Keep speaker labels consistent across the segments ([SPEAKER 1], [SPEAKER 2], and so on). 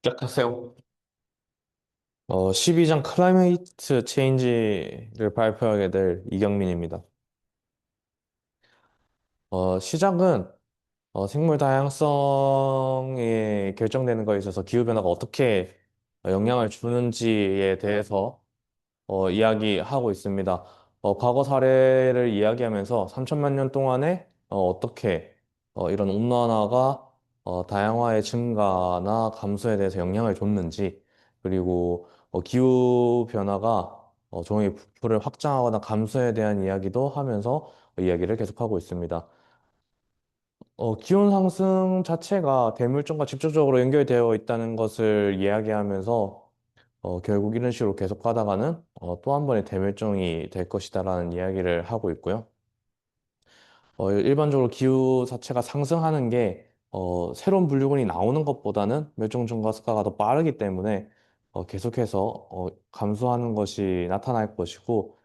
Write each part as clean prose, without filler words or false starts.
[SPEAKER 1] 시작하세요. 12장 클라이메이트 체인지를 발표하게 될 이경민입니다. 시작은 생물 다양성에 결정되는 것에 있어서 기후변화가 어떻게 영향을 주는지에 대해서 이야기하고 있습니다. 과거 사례를 이야기하면서 3천만 년 동안에 떻게 이런 온난화가 다양화의 증가나 감소에 대해서 영향을 줬는지, 그리고 기후 변화가 종의 부풀을 확장하거나 감소에 대한 이야기도 하면서 이야기를 계속하고 있습니다. 기온 상승 자체가 대물종과 직접적으로 연결되어 있다는 것을 이야기하면서 결국 이런 식으로 계속 가다가는 또 한 번의 대멸종이 될 것이다라는 이야기를 하고 있고요. 일반적으로 기후 자체가 상승하는 게 새로운 분류군이 나오는 것보다는 멸종 증가가 더 빠르기 때문에 계속해서 감소하는 것이 나타날 것이고,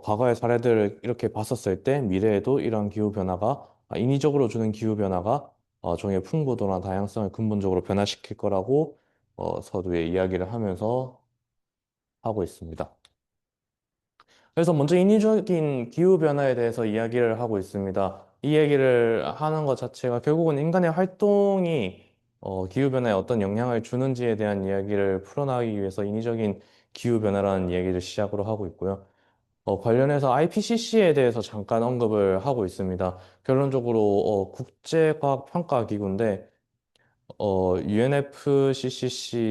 [SPEAKER 1] 과거의 사례들을 이렇게 봤었을 때 미래에도 이런 기후 변화가 인위적으로 주는 기후 변화가 종의 풍부도나 다양성을 근본적으로 변화시킬 거라고 서두에 이야기를 하면서 하고 있습니다. 그래서 먼저 인위적인 기후변화에 대해서 이야기를 하고 있습니다. 이 얘기를 하는 것 자체가 결국은 인간의 활동이 기후변화에 어떤 영향을 주는지에 대한 이야기를 풀어나가기 위해서 인위적인 기후변화라는 이야기를 시작으로 하고 있고요. 관련해서 IPCC에 대해서 잠깐 언급을 하고 있습니다. 결론적으로 국제과학평가기구인데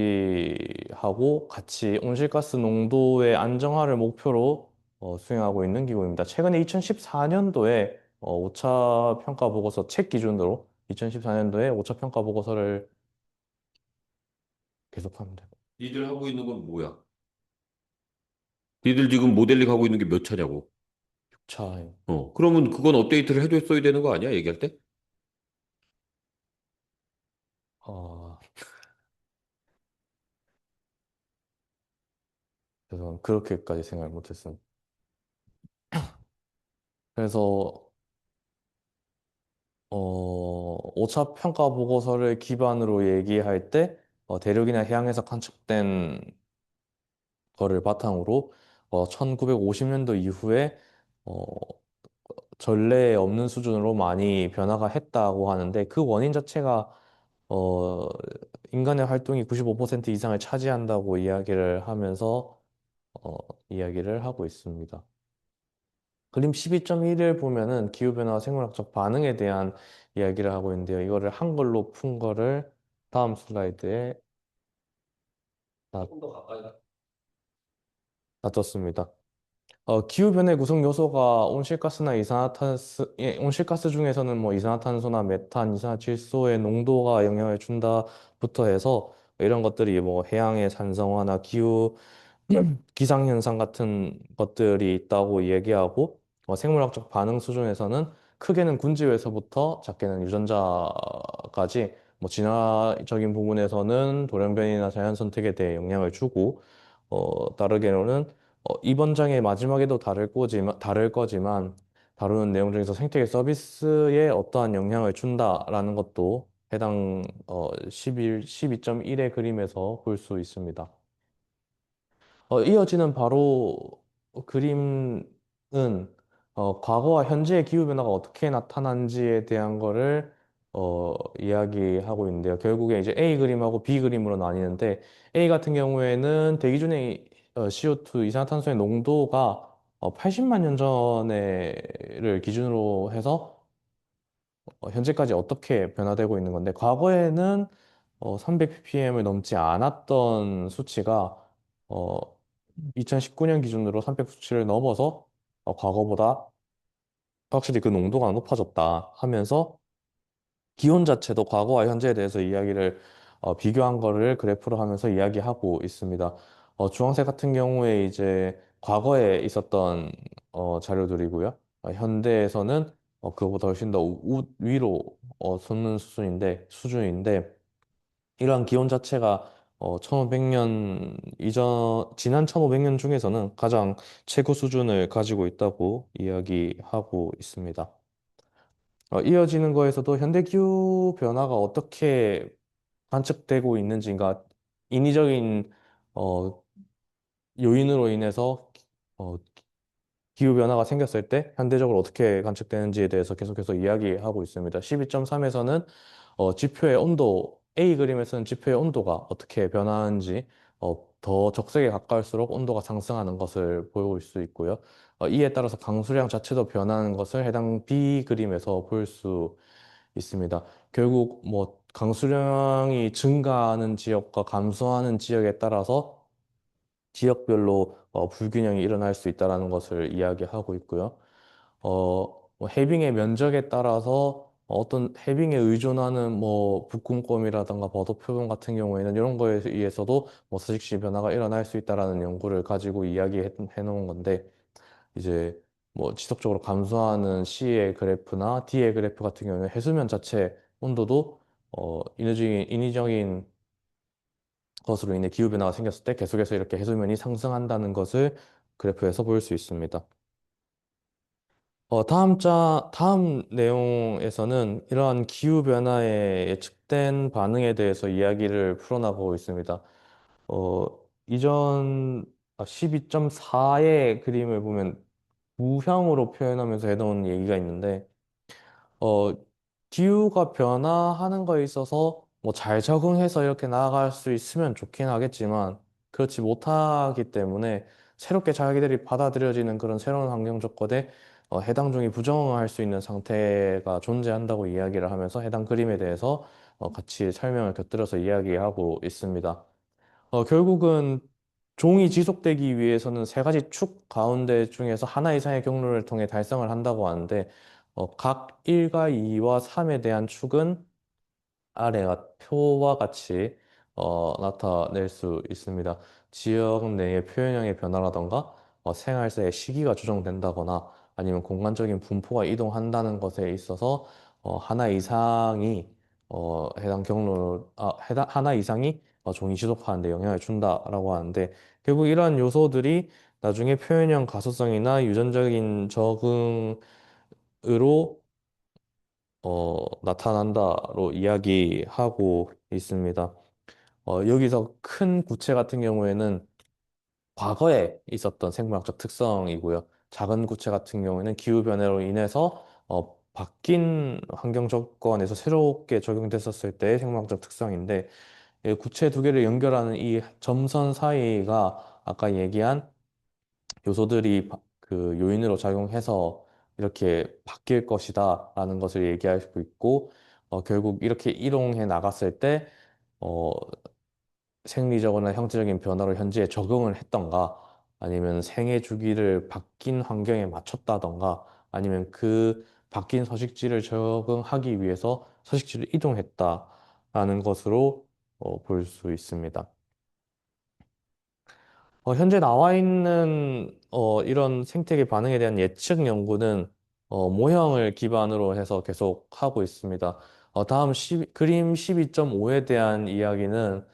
[SPEAKER 1] UNFCCC하고 같이 온실가스 농도의 안정화를 목표로 수행하고 있는 기구입니다. 최근에 2014년도에 오차 평가 보고서 책 기준으로 2014년도에 오차 평가 보고서를 계속합니다.
[SPEAKER 2] 니들 하고 있는 건 뭐야? 니들 지금 모델링 하고 있는 게 몇 차냐고.
[SPEAKER 1] 자,
[SPEAKER 2] 그러면 그건 업데이트를 해줬어야 되는 거 아니야? 얘기할 때?
[SPEAKER 1] 어, 그래서 그렇게까지 생각을 못했습니다. 그래서 오차 평가 보고서를 기반으로 얘기할 때 대륙이나 해양에서 관측된 거를 바탕으로 1950년도 이후에 어, 전례에 없는 수준으로 많이 변화가 했다고 하는데, 그 원인 자체가 어, 인간의 활동이 95% 이상을 차지한다고 이야기를 하면서 어, 이야기를 하고 있습니다. 그림 12.1을 보면은 기후변화 생물학적 반응에 대한 이야기를 하고 있는데요. 이거를 한글로 푼 거를 다음 슬라이드에 놔-
[SPEAKER 2] 조금 더 가까이.
[SPEAKER 1] 놔뒀습니다. 기후변의 구성 요소가 온실가스나 이산화탄소, 온실가스 중에서는 뭐 이산화탄소나 메탄, 이산화질소의 농도가 영향을 준다부터 해서 이런 것들이 뭐 해양의 산성화나 기후 기상현상 같은 것들이 있다고 얘기하고, 생물학적 반응 수준에서는 크게는 군지에서부터 작게는 유전자까지 뭐 진화적인 부분에서는 돌연변이나 자연 선택에 대해 영향을 주고, 다르게는 이번 장의 마지막에도 다를 거지만 다루는 내용 중에서 생태계 서비스에 어떠한 영향을 준다라는 것도 해당 12.1의 그림에서 볼 수 있습니다. 이어지는 바로 그림은 과거와 현재의 기후변화가 어떻게 나타난지에 대한 거를 이야기하고 있는데요. 결국에 이제 A 그림하고 B 그림으로 나뉘는데, A 같은 경우에는 대기 중의 CO2 이산화탄소의 농도가 80만 년 전에를 기준으로 해서 현재까지 어떻게 변화되고 있는 건데, 과거에는 300ppm을 넘지 않았던 수치가 어, 2019년 기준으로 300 수치를 넘어서 과거보다 확실히 그 농도가 높아졌다 하면서 기온 자체도 과거와 현재에 대해서 이야기를 비교한 거를 그래프로 하면서 이야기하고 있습니다. 주황색 같은 경우에 이제 과거에 있었던 자료들이고요. 현대에서는 그거보다 훨씬 더 위로 솟는 수준인데, 이러한 기온 자체가 1500년 지난 1500년 중에서는 가장 최고 수준을 가지고 있다고 이야기하고 있습니다. 이어지는 거에서도 현대 기후 변화가 어떻게 관측되고 있는지가 인위적인 어, 요인으로 인해서 어, 기후 변화가 생겼을 때 현대적으로 어떻게 관측되는지에 대해서 계속해서 이야기하고 있습니다. 12.3에서는 지표의 온도, A 그림에서는 지표의 온도가 어떻게 변하는지 더 적색에 가까울수록 온도가 상승하는 것을 보일 수 있고요. 이에 따라서 강수량 자체도 변하는 것을 해당 B 그림에서 볼 수 있습니다. 결국 뭐 강수량이 증가하는 지역과 감소하는 지역에 따라서 지역별로 불균형이 일어날 수 있다는 것을 이야기하고 있고요. 뭐 해빙의 면적에 따라서 어떤 해빙에 의존하는 뭐 북극곰이라든가 버드표본 같은 경우에는 이런 거에 의해서도 뭐 서식지 변화가 일어날 수 있다라는 연구를 가지고 이야기해 놓은 건데 이제 뭐 지속적으로 감소하는 C의 그래프나 D의 그래프 같은 경우는 해수면 자체 온도도 인위적인 것으로 인해 기후변화가 생겼을 때 계속해서 이렇게 해수면이 상승한다는 것을 그래프에서 볼 수 있습니다. 다음 내용에서는 이러한 기후변화의 예측된 반응에 대해서 이야기를 풀어나가고 있습니다. 어, 이전 12.4의 그림을 보면 우형으로 표현하면서 해놓은 얘기가 있는데, 어, 기후가 변화하는 거에 있어서 뭐 잘 적응해서 이렇게 나아갈 수 있으면 좋긴 하겠지만 그렇지 못하기 때문에 새롭게 자기들이 받아들여지는 그런 새로운 환경 조건에 해당 종이 부정할 수 있는 상태가 존재한다고 이야기를 하면서 해당 그림에 대해서 같이 설명을 곁들여서 이야기하고 있습니다. 결국은 종이 지속되기 위해서는 세 가지 축 가운데 중에서 하나 이상의 경로를 통해 달성을 한다고 하는데, 각 1과 2와 3에 대한 축은 아래가 표와 같이 나타낼 수 있습니다. 지역 내의 표현형의 변화라던가 생활세의 시기가 조정된다거나 아니면 공간적인 분포가 이동한다는 것에 있어서 하나 이상이 하나 이상이 종이 지속하는 데 영향을 준다라고 하는데 결국 이러한 요소들이 나중에 표현형 가소성이나 유전적인 적응으로 나타난다로 이야기하고 있습니다. 여기서 큰 구체 같은 경우에는 과거에 있었던 생물학적 특성이고요. 작은 구체 같은 경우에는 기후변화로 인해서 바뀐 환경 조건에서 새롭게 적용됐었을 때의 생물학적 특성인데, 구체 두 개를 연결하는 이 점선 사이가 아까 얘기한 요소들이 그 요인으로 작용해서 이렇게 바뀔 것이다라는 것을 얘기할 수 있고, 결국 이렇게 이동해 나갔을 때, 어, 생리적이나 형태적인 변화로 현재에 적응을 했던가, 아니면 생애 주기를 바뀐 환경에 맞췄다던가, 아니면 그 바뀐 서식지를 적응하기 위해서 서식지를 이동했다라는 것으로 볼 수 있습니다. 현재 나와 있는 이런 생태계 반응에 대한 예측 연구는 모형을 기반으로 해서 계속 하고 있습니다. 다음 그림 12.5에 대한 이야기는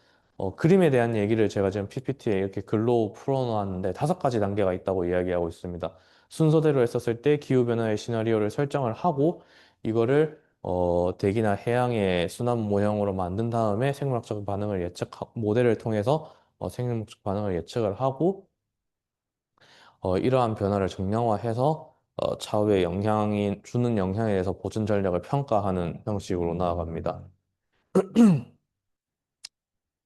[SPEAKER 1] 그림에 대한 얘기를 제가 지금 PPT에 이렇게 글로 풀어놓았는데 5가지 단계가 있다고 이야기하고 있습니다. 순서대로 했었을 때 기후변화의 시나리오를 설정을 하고 이거를 대기나 해양의 순환 모형으로 만든 다음에 생물학적 반응을 모델을 통해서 생명적 반응을 예측을 하고 이러한 변화를 정량화해서 차후에 영향이 주는 영향에 대해서 보존 전략을 평가하는 형식으로 나아갑니다.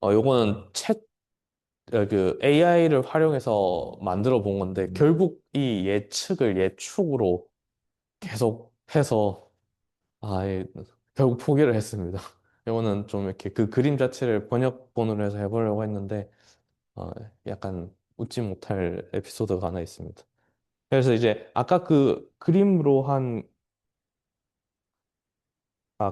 [SPEAKER 1] 요거는 그 AI를 활용해서 만들어 본 건데 결국 이 예측을 예축으로 계속 해서 예, 결국 포기를 했습니다. 이거는 좀 이렇게 그 그림 자체를 번역본으로 해서 해보려고 했는데 어, 약간 웃지 못할 에피소드가 하나 있습니다. 그래서 이제 아까 그 그림으로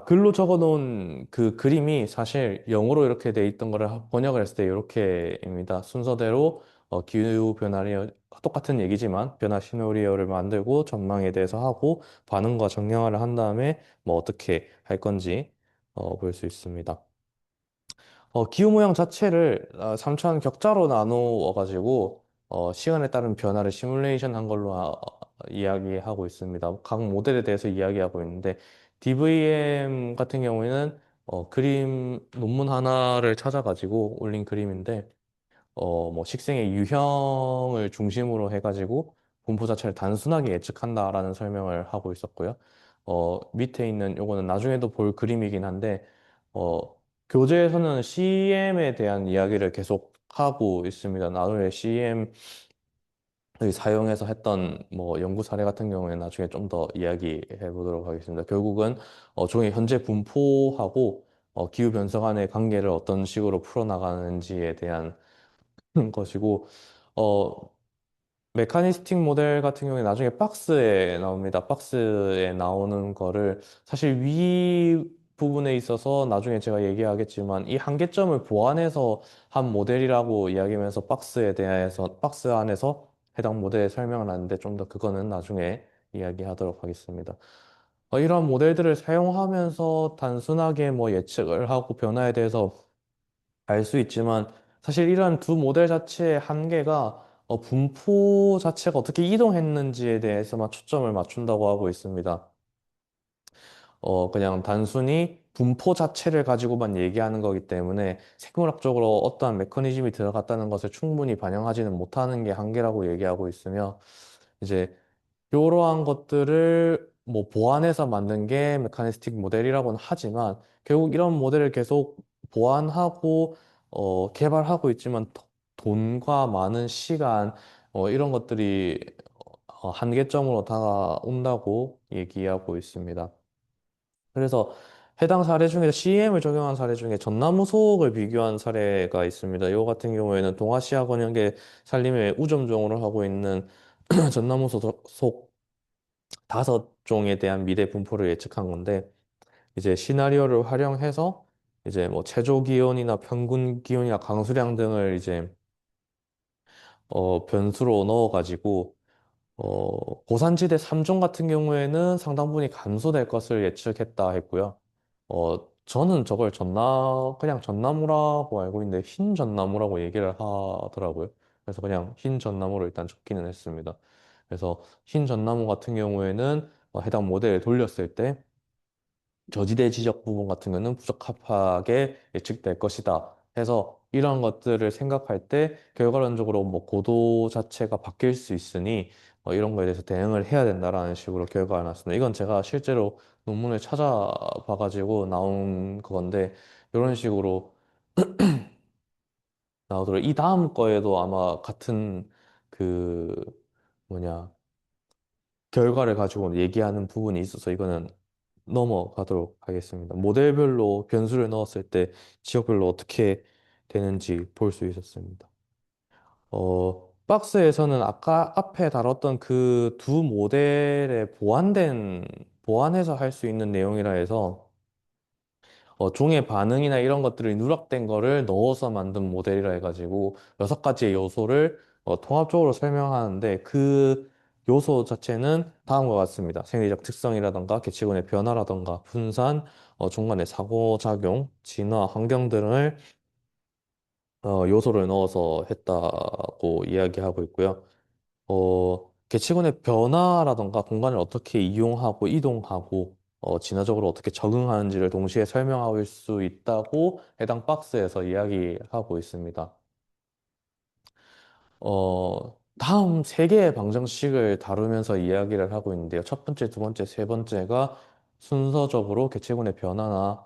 [SPEAKER 1] 글로 적어 놓은 그 그림이 사실 영어로 이렇게 돼 있던 거를 번역을 했을 때 이렇게입니다. 순서대로 기후 변화리 똑같은 얘기지만 변화 시나리오를 만들고 전망에 대해서 하고 반응과 정량화를 한 다음에 뭐 어떻게 할 건지 볼 수 있습니다. 기후 모양 자체를 3차 격자로 나누어 가지고 시간에 따른 변화를 시뮬레이션 한 걸로 이야기하고 있습니다. 각 모델에 대해서 이야기하고 있는데 DVM 같은 경우에는 그림 논문 하나를 찾아가지고 올린 그림인데 뭐 식생의 유형을 중심으로 해가지고 분포 자체를 단순하게 예측한다라는 설명을 하고 있었고요. 밑에 있는 요거는 나중에도 볼 그림이긴 한데 어, 교재에서는 CM에 대한 이야기를 계속 하고 있습니다. 나중에 CM 사용해서 했던 뭐 연구 사례 같은 경우에 나중에 좀 더 이야기해 보도록 하겠습니다. 결국은 종의 현재 분포하고 기후 변화 간의 관계를 어떤 식으로 풀어나가는지에 대한 것이고 어, 메카니스틱 모델 같은 경우에 나중에 박스에 나옵니다. 박스에 나오는 거를 사실 위 부분에 있어서 나중에 제가 얘기하겠지만 이 한계점을 보완해서 한 모델이라고 이야기하면서 박스에 대해서 박스 안에서 해당 모델에 설명을 하는데 좀 더 그거는 나중에 이야기하도록 하겠습니다. 이런 모델들을 사용하면서 단순하게 뭐 예측을 하고 변화에 대해서 알 수 있지만 사실 이런 두 모델 자체의 한계가 분포 자체가 어떻게 이동했는지에 대해서만 초점을 맞춘다고 하고 있습니다. 그냥 단순히 분포 자체를 가지고만 얘기하는 거기 때문에 생물학적으로 어떠한 메커니즘이 들어갔다는 것을 충분히 반영하지는 못하는 게 한계라고 얘기하고 있으며 이제 이러한 것들을 뭐 보완해서 만든 게 메카니스틱 모델이라고는 하지만 결국 이런 모델을 계속 보완하고 개발하고 있지만 돈과 많은 시간 이런 것들이 한계점으로 다가온다고 얘기하고 있습니다. 그래서 해당 사례 중에 CM을 적용한 사례 중에 전나무 속을 비교한 사례가 있습니다. 이거 같은 경우에는 동아시아 권역의 산림의 우점종으로 하고 있는 전나무 속 5종에 대한 미래 분포를 예측한 건데 이제 시나리오를 활용해서 이제 뭐 최저 기온이나 평균 기온이나 강수량 등을 이제 변수로 넣어가지고 고산지대 3종 같은 경우에는 상당 부분이 감소될 것을 예측했다 했고요. 저는 저걸 그냥 전나무라고 알고 있는데 흰 전나무라고 얘기를 하더라고요. 그래서 그냥 흰 전나무로 일단 적기는 했습니다. 그래서 흰 전나무 같은 경우에는 해당 모델을 돌렸을 때 저지대 지적 부분 같은 거는 부적합하게 예측될 것이다. 해서 이런 것들을 생각할 때 결과론적으로 뭐 고도 자체가 바뀔 수 있으니 이런 거에 대해서 대응을 해야 된다라는 식으로 결과가 났습니다. 이건 제가 실제로 논문을 찾아봐가지고 나온 건데 이런 식으로 나오더라고요. 이 다음 거에도 아마 같은 그 뭐냐 결과를 가지고 얘기하는 부분이 있어서 이거는 넘어가도록 하겠습니다. 모델별로 변수를 넣었을 때 지역별로 어떻게 되는지 볼 수 있었습니다. 박스에서는 아까 앞에 다뤘던 그 두 모델에 보완해서 할 수 있는 내용이라 해서 종의 반응이나 이런 것들이 누락된 거를 넣어서 만든 모델이라 해가지고 6가지의 요소를 통합적으로 설명하는데 그 요소 자체는 다음과 같습니다. 생리적 특성이라던가 개체군의 변화라던가 분산, 중간에 상호작용, 진화, 환경 등을 요소를 넣어서 했다고 이야기하고 있고요. 개체군의 변화라던가 공간을 어떻게 이용하고 이동하고 진화적으로 어떻게 적응하는지를 동시에 설명할 수 있다고 해당 박스에서 이야기하고 있습니다. 다음 세 개의 방정식을 다루면서 이야기를 하고 있는데요. 첫 번째, 두 번째, 세 번째가 순서적으로 개체군의 변화나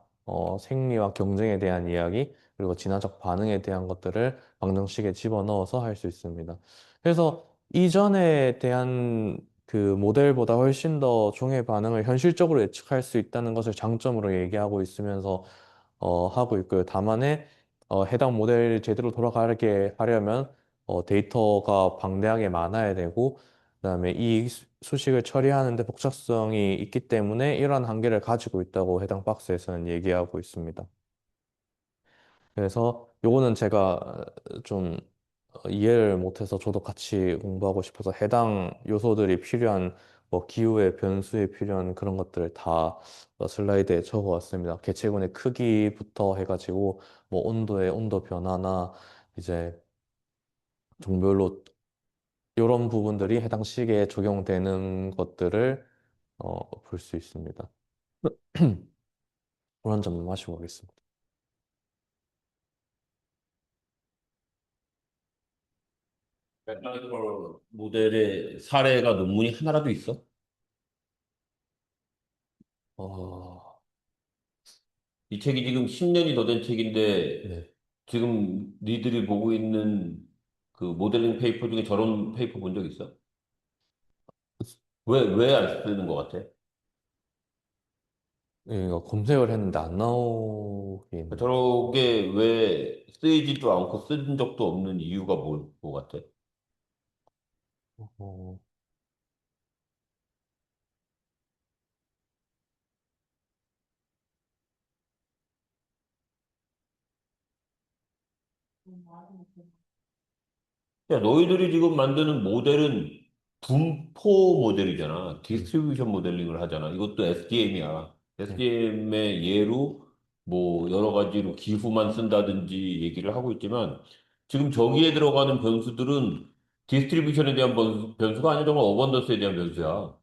[SPEAKER 1] 생리와 경쟁에 대한 이야기, 그리고 진화적 반응에 대한 것들을 방정식에 집어넣어서 할 수 있습니다. 그래서 이전에 대한 그 모델보다 훨씬 더 종의 반응을 현실적으로 예측할 수 있다는 것을 장점으로 얘기하고 있으면서 하고 있고요. 다만에 해당 모델이 제대로 돌아가게 하려면 데이터가 방대하게 많아야 되고, 그다음에 이 수식을 처리하는데 복잡성이 있기 때문에 이러한 한계를 가지고 있다고 해당 박스에서는 얘기하고 있습니다. 그래서 요거는 제가 좀 이해를 못해서 저도 같이 공부하고 싶어서 해당 요소들이 필요한 뭐 기후의 변수에 필요한 그런 것들을 다 슬라이드에 적어 왔습니다. 개체군의 크기부터 해가지고 뭐 온도의 온도 변화나 이제 종별로 이런 부분들이 해당 시기에 적용되는 것들을 볼 수 있습니다. 물 한 잔 마시고 가겠습니다.
[SPEAKER 2] 맥라이버 모델의 사례가 논문이 하나라도 있어?
[SPEAKER 1] 어,
[SPEAKER 2] 이 책이 지금 10년이 더 된 책인데
[SPEAKER 1] 네.
[SPEAKER 2] 지금 니들이 보고 있는 그 모델링 페이퍼 중에 저런 페이퍼 본 적 있어? 왜 안 쓰는 것 같아?
[SPEAKER 1] 이거 검색을 했는데 안 나오긴.
[SPEAKER 2] 저게 왜 쓰이지도 않고 쓴 적도 없는 이유가 뭐 같아?
[SPEAKER 1] 어,
[SPEAKER 2] 야, 너희들이 지금 만드는 모델은 분포 모델이잖아.
[SPEAKER 1] 음,
[SPEAKER 2] 디스트리뷰션 모델링을 하잖아. 이것도 SDM이야.
[SPEAKER 1] 네.
[SPEAKER 2] SDM의 예로 뭐 여러 가지로 기후만 쓴다든지 얘기를 하고 있지만 지금 저기에 들어가는 변수들은 디스트리뷰션에 대한 변수가 아니라 정말 어번던스에 대한 변수야.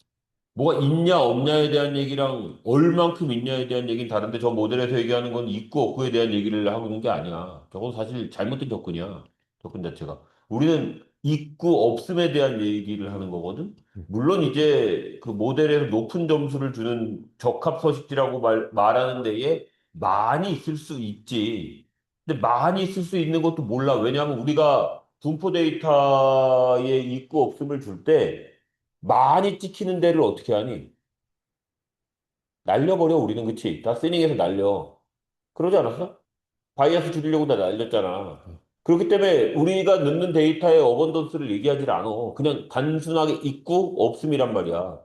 [SPEAKER 2] 뭐가 있냐 없냐에 대한 얘기랑 얼만큼 있냐에 대한 얘기는 다른데 저 모델에서 얘기하는 건 있고 없고에 대한 얘기를 하고 있는 게 아니야. 저건 사실 잘못된 접근이야. 접근 자체가. 우리는 있고 없음에 대한 얘기를 하는 거거든.
[SPEAKER 1] 음.
[SPEAKER 2] 물론 이제 그 모델에서 높은 점수를 주는 적합서식지라고 말하는 데에 많이 있을 수 있지. 근데 많이 있을 수 있는 것도 몰라. 왜냐하면 우리가 분포 데이터에 있고 없음을 줄때 많이 찍히는 데를 어떻게 하니? 날려버려, 우리는. 그치? 다 쓰닝해서 날려. 그러지 않았어? 바이어스 줄이려고 다 날렸잖아. 그렇기 때문에 우리가 넣는 데이터의 어번던스를 얘기하지 않아. 그냥 단순하게 있고 없음이란 말이야.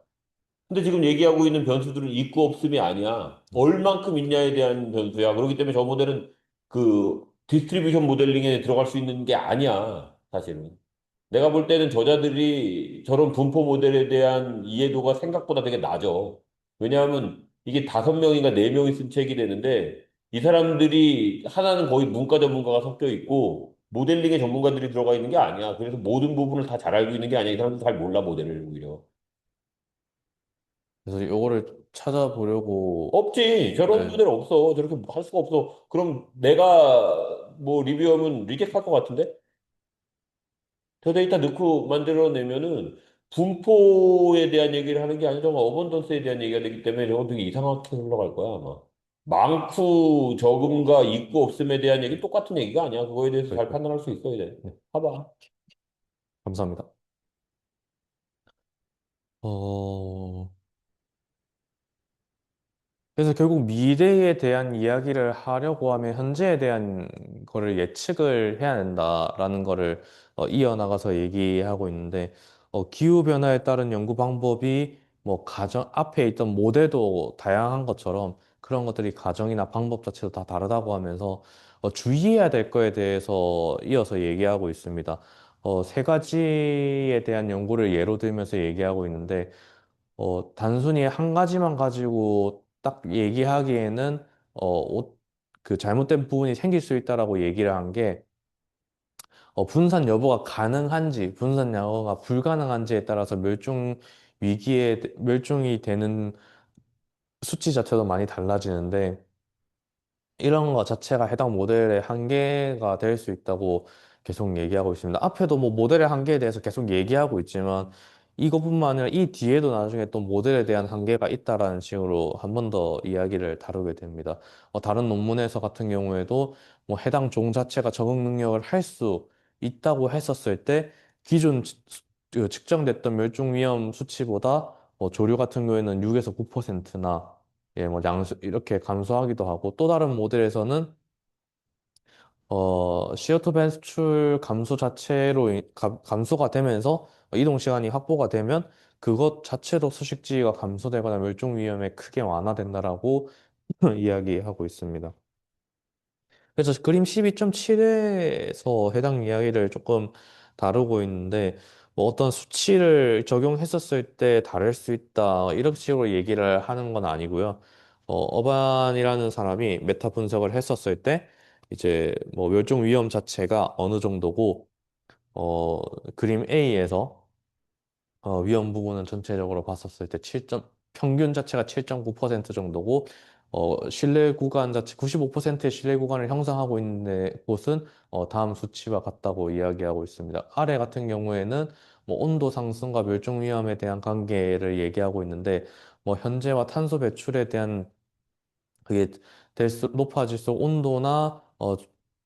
[SPEAKER 2] 근데 지금 얘기하고 있는 변수들은 있고 없음이 아니야. 얼만큼 있냐에 대한 변수야. 그렇기 때문에 저 모델은 그 디스트리뷰션 모델링에 들어갈 수 있는 게 아니야, 사실은. 내가 볼 때는 저자들이 저런 분포 모델에 대한 이해도가 생각보다 되게 낮아. 왜냐하면 이게 5명인가 4명이 쓴 책이 되는데 이 사람들이 하나는 거의 문과 전문가가 섞여 있고 모델링의 전문가들이 들어가 있는 게 아니야. 그래서 모든 부분을 다 잘 알고 있는 게 아니야. 이 사람들 잘 몰라, 모델을 오히려.
[SPEAKER 1] 그래서 요거를 찾아보려고.
[SPEAKER 2] 없지. 저런
[SPEAKER 1] 네.
[SPEAKER 2] 모델 없어. 저렇게 할 수가 없어. 그럼 내가 뭐 리뷰하면 리젝트 할 것 같은데? 저 데이터 넣고 만들어내면은 분포에 대한 얘기를 하는 게 아니라 어번던스에 대한 얘기가 되기 때문에 저건 되게 이상하게 흘러갈 거야, 아마. 많고 적음과 있고 없음에 대한 얘기 똑같은 얘기가 아니야. 그거에 대해서 잘
[SPEAKER 1] 그렇죠.
[SPEAKER 2] 판단할 수 있어야 돼.
[SPEAKER 1] 네.
[SPEAKER 2] 봐봐.
[SPEAKER 1] 감사합니다. 어, 그래서 결국 미래에 대한 이야기를 하려고 하면 현재에 대한 거를 예측을 해야 된다라는 거를 이어나가서 얘기하고 있는데, 기후변화에 따른 연구 방법이 뭐 가정, 앞에 있던 모델도 다양한 것처럼 그런 것들이 가정이나 방법 자체도 다 다르다고 하면서 주의해야 될 거에 대해서 이어서 얘기하고 있습니다. 세 가지에 대한 연구를 예로 들면서 얘기하고 있는데, 단순히 한 가지만 가지고 딱 얘기하기에는, 그 잘못된 부분이 생길 수 있다라고 얘기를 한 게, 분산 여부가 가능한지, 분산 여부가 불가능한지에 따라서 멸종이 되는 수치 자체도 많이 달라지는데, 이런 거 자체가 해당 모델의 한계가 될 수 있다고 계속 얘기하고 있습니다. 앞에도 뭐 모델의 한계에 대해서 계속 얘기하고 있지만 이것뿐만 아니라 이 뒤에도 나중에 또 모델에 대한 한계가 있다라는 식으로 한 번 더 이야기를 다루게 됩니다. 다른 논문에서 같은 경우에도 뭐 해당 종 자체가 적응 능력을 할 수 있다고 했었을 때 기존 그 측정됐던 멸종 위험 수치보다 조류 같은 경우에는 6에서 9%나, 예, 뭐 이렇게 감소하기도 하고, 또 다른 모델에서는 CO2 배출 감소 자체로 감소가 되면서 이동 시간이 확보가 되면 그것 자체로 서식지가 감소되거나 멸종 위험에 크게 완화된다라고 이야기하고 있습니다. 그래서 그림 12.7에서 해당 이야기를 조금 다루고 있는데, 뭐 어떤 수치를 적용했었을 때 다를 수 있다, 이런 식으로 얘기를 하는 건 아니고요. 어반이라는 사람이 메타 분석을 했었을 때, 이제 뭐 멸종 위험 자체가 어느 정도고, 어, 그림 A에서 위험 부분은 전체적으로 봤었을 때 평균 자체가 7.9% 정도고, 신뢰 구간 자체 95%의 신뢰 구간을 형성하고 있는 곳은 다음 수치와 같다고 이야기하고 있습니다. 아래 같은 경우에는 뭐 온도 상승과 멸종 위험에 대한 관계를 얘기하고 있는데 뭐 현재와 탄소 배출에 대한 그게 높아질수록 온도나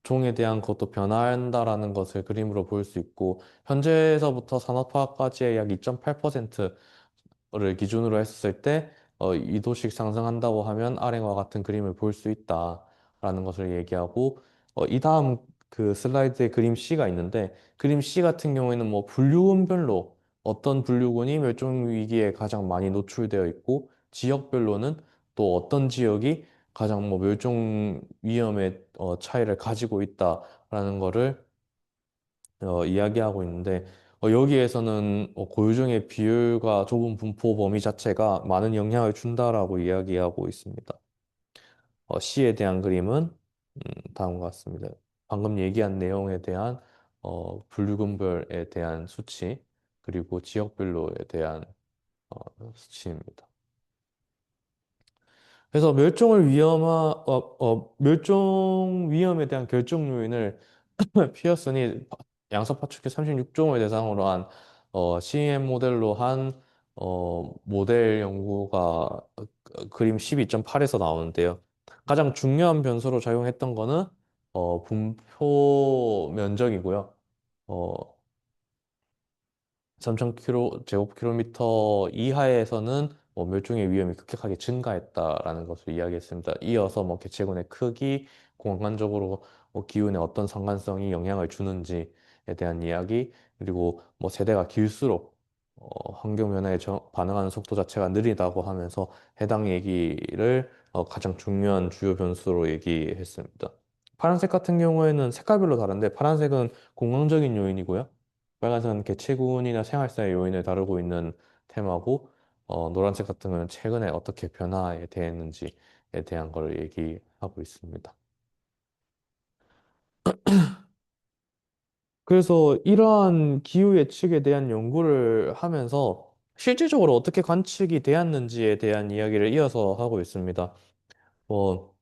[SPEAKER 1] 종에 대한 것도 변화한다라는 것을 그림으로 볼 수 있고 현재에서부터 산업화까지의 약 2.8%를 기준으로 했을 때 2도씩 상승한다고 하면 아래와 같은 그림을 볼 수 있다라는 것을 얘기하고 이 다음 그 슬라이드에 그림 C가 있는데 그림 C 같은 경우에는 뭐 분류군별로 어떤 분류군이 멸종 위기에 가장 많이 노출되어 있고 지역별로는 또 어떤 지역이 가장 뭐 멸종 위험의 차이를 가지고 있다라는 거를 이야기하고 있는데 여기에서는 고유종의 비율과 좁은 분포 범위 자체가 많은 영향을 준다라고 이야기하고 있습니다. C에 대한 그림은 다음과 같습니다. 방금 얘기한 내용에 대한 분류군별에 대한 수치 그리고 지역별로에 대한 수치입니다. 그래서 멸종 위험에 대한 결정 요인을 피어슨이 양서 파충류 36종을 대상으로 한 CM 모델로 한 모델 연구가 그림 12.8에서 나오는데요. 가장 중요한 변수로 작용했던 거는 분포 면적이고요. 어, 3,000km 제곱킬로미터 이하에서는 뭐 멸종의 위험이 급격하게 증가했다라는 것을 이야기했습니다. 이어서 뭐 개체군의 크기, 공간적으로 뭐 기후에 어떤 상관성이 영향을 주는지에 대한 이야기, 그리고 뭐 세대가 길수록 환경 변화에 반응하는 속도 자체가 느리다고 하면서 해당 얘기를 가장 중요한 주요 변수로 얘기했습니다. 파란색 같은 경우에는 색깔별로 다른데 파란색은 공간적인 요인이고요. 빨간색은 개체군이나 생활사의 요인을 다루고 있는 테마고, 노란색 같은 경우는 최근에 어떻게 변화에 대했는지에 대한 걸 얘기하고 있습니다. 그래서 이러한 기후 예측에 대한 연구를 하면서 실질적으로 어떻게 관측이 되었는지에 대한 이야기를 이어서 하고 있습니다. 뭐,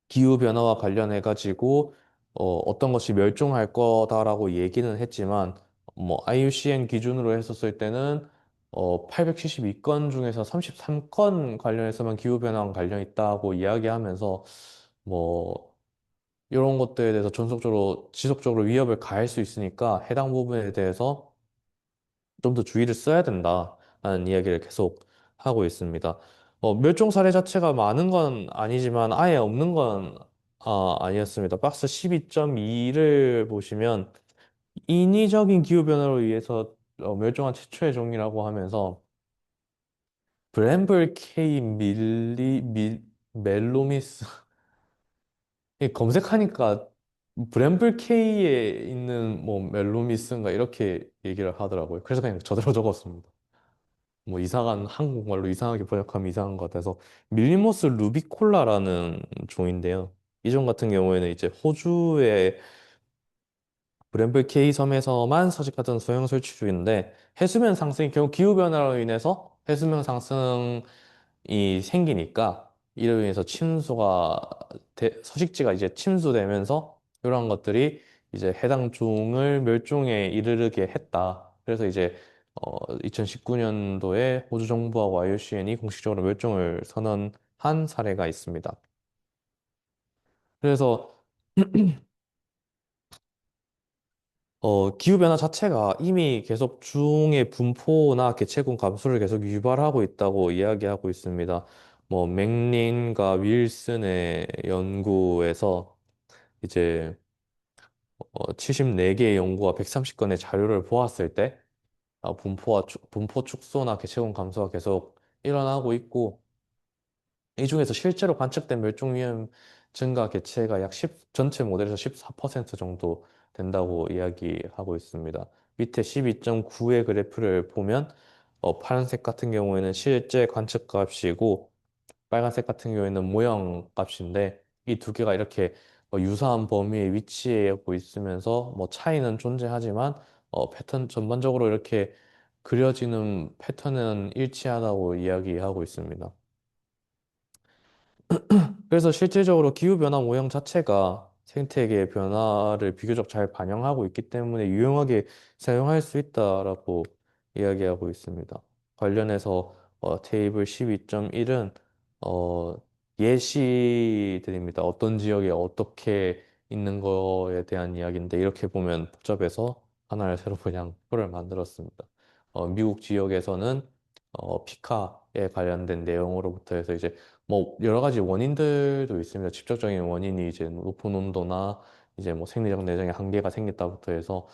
[SPEAKER 1] 기후 변화와 관련해 가지고 어떤 것이 멸종할 거다라고 얘기는 했지만 뭐 IUCN 기준으로 했었을 때는 872건 중에서 33건 관련해서만 기후 변화와 관련 있다고 이야기하면서 뭐 이런 것들에 대해서 전속적으로 지속적으로 위협을 가할 수 있으니까 해당 부분에 대해서 좀 더 주의를 써야 된다라는 이야기를 계속 하고 있습니다. 멸종 사례 자체가 많은 건 아니지만 아예 없는 건 아니었습니다. 박스 12.2를 보시면 인위적인 기후변화로 의해서 멸종한 최초의 종이라고 하면서 브램블 K 멜로미스 검색하니까 브램블 K에 있는 뭐 멜로미스인가 이렇게 얘기를 하더라고요. 그래서 그냥 저대로 적었습니다. 뭐 이상한 한국말로 이상하게 번역하면 이상한 것 같아서 밀리모스 루비콜라라는 종인데요. 이 종 같은 경우에는 이제 호주의 브램블 K 섬에서만 서식하던 소형 설치류인데 해수면 상승이 결국 기후 변화로 인해서 해수면 상승이 생기니까 이로 인해서 서식지가 이제 침수되면서 이러한 것들이 이제 해당 종을 멸종에 이르게 했다. 그래서 이제 2019년도에 호주 정부하고 IUCN이 공식적으로 멸종을 선언한 사례가 있습니다. 그래서 기후변화 자체가 이미 계속 중의 분포나 개체군 감소를 계속 유발하고 있다고 이야기하고 있습니다. 뭐, 맥린과 윌슨의 연구에서 이제 74개의 연구와 130건의 자료를 보았을 때, 분포 축소나 개체군 감소가 계속 일어나고 있고, 이 중에서 실제로 관측된 멸종 위험 증가 개체가 약 10, 전체 모델에서 14% 정도 된다고 이야기하고 있습니다. 밑에 12.9의 그래프를 보면 파란색 같은 경우에는 실제 관측 값이고 빨간색 같은 경우에는 모형 값인데 이 두 개가 이렇게 유사한 범위에 위치하고 있으면서 뭐 차이는 존재하지만 패턴 전반적으로 이렇게 그려지는 패턴은 일치하다고 이야기하고 있습니다. 그래서 실질적으로 기후변화 모형 자체가 생태계의 변화를 비교적 잘 반영하고 있기 때문에 유용하게 사용할 수 있다라고 이야기하고 있습니다. 관련해서 테이블 12.1은 어, 예시들입니다. 어떤 지역에 어떻게 있는 거에 대한 이야기인데 이렇게 보면 복잡해서 하나를 새로 그냥 표를 만들었습니다. 미국 지역에서는 피카에 관련된 내용으로부터 해서 이제 뭐 여러 가지 원인들도 있습니다. 직접적인 원인이 이제 높은 온도나 이제 뭐 생리적 내장의 한계가 생겼다부터 해서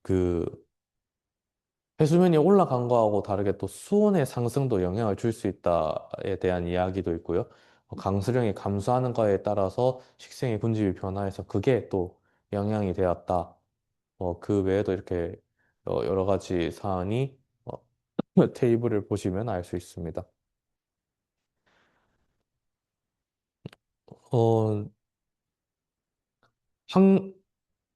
[SPEAKER 1] 그 해수면이 올라간 거하고 다르게 또 수온의 상승도 영향을 줄 수 있다에 대한 이야기도 있고요. 강수량이 감소하는 거에 따라서 식생의 군집이 변화해서 그게 또 영향이 되었다. 그 외에도 이렇게 여러 가지 사안이 테이블을 보시면 알 수 있습니다. 어, 항,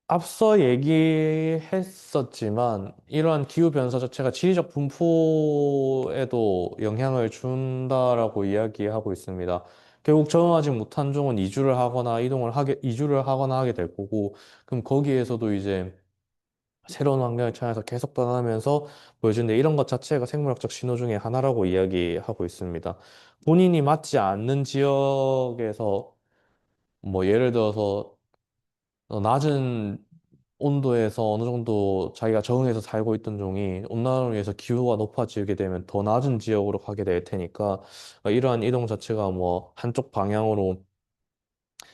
[SPEAKER 1] 앞서 얘기했었지만 이러한 기후 변화 자체가 지리적 분포에도 영향을 준다라고 이야기하고 있습니다. 결국 적응하지 못한 종은 이주를 하거나 하게 될 거고, 그럼 거기에서도 이제 새로운 환경에 처해서 계속 변하면서 보여주는데 이런 것 자체가 생물학적 신호 중에 하나라고 이야기하고 있습니다. 본인이 맞지 않는 지역에서 뭐 예를 들어서 낮은 온도에서 어느 정도 자기가 적응해서 살고 있던 종이 온난화로 인해서 기후가 높아지게 되면 더 낮은 지역으로 가게 될 테니까 이러한 이동 자체가 뭐 한쪽 방향으로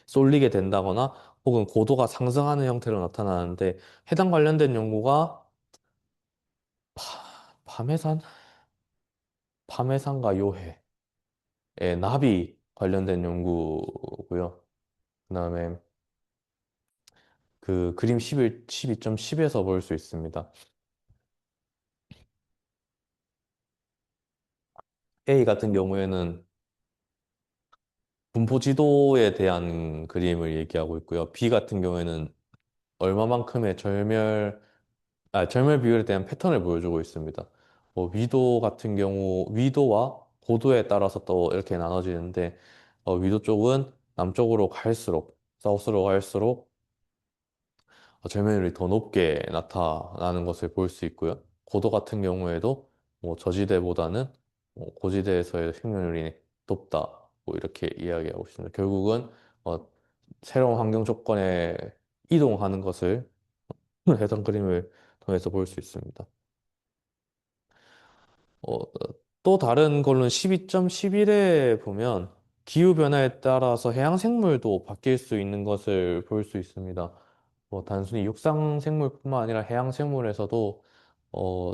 [SPEAKER 1] 쏠리게 된다거나 혹은 고도가 상승하는 형태로 나타나는데 해당 관련된 연구가 밤해산? 밤해산과 요해의 나비 관련된 연구고요. 그다음에 그 그림 12.10에서 볼 수 있습니다. A 같은 경우에는 분포 지도에 대한 그림을 얘기하고 있고요. B 같은 경우에는 얼마만큼의 절멸 비율에 대한 패턴을 보여주고 있습니다. 위도 같은 경우, 위도와 고도에 따라서 또 이렇게 나눠지는데, 위도 쪽은 남쪽으로 갈수록, 사우스로 갈수록 절멸률이 더 높게 나타나는 것을 볼 수 있고요. 고도 같은 경우에도 뭐 저지대보다는 고지대에서의 생존율이 높다. 뭐 이렇게 이야기하고 있습니다. 결국은 어, 새로운 환경 조건에 이동하는 것을 해상 그림을 통해서 볼 수 있습니다. 어, 또 다른 걸로는 12.11에 보면 기후변화에 따라서 해양 생물도 바뀔 수 있는 것을 볼 수 있습니다. 뭐 단순히 육상 생물뿐만 아니라 해양 생물에서도 어,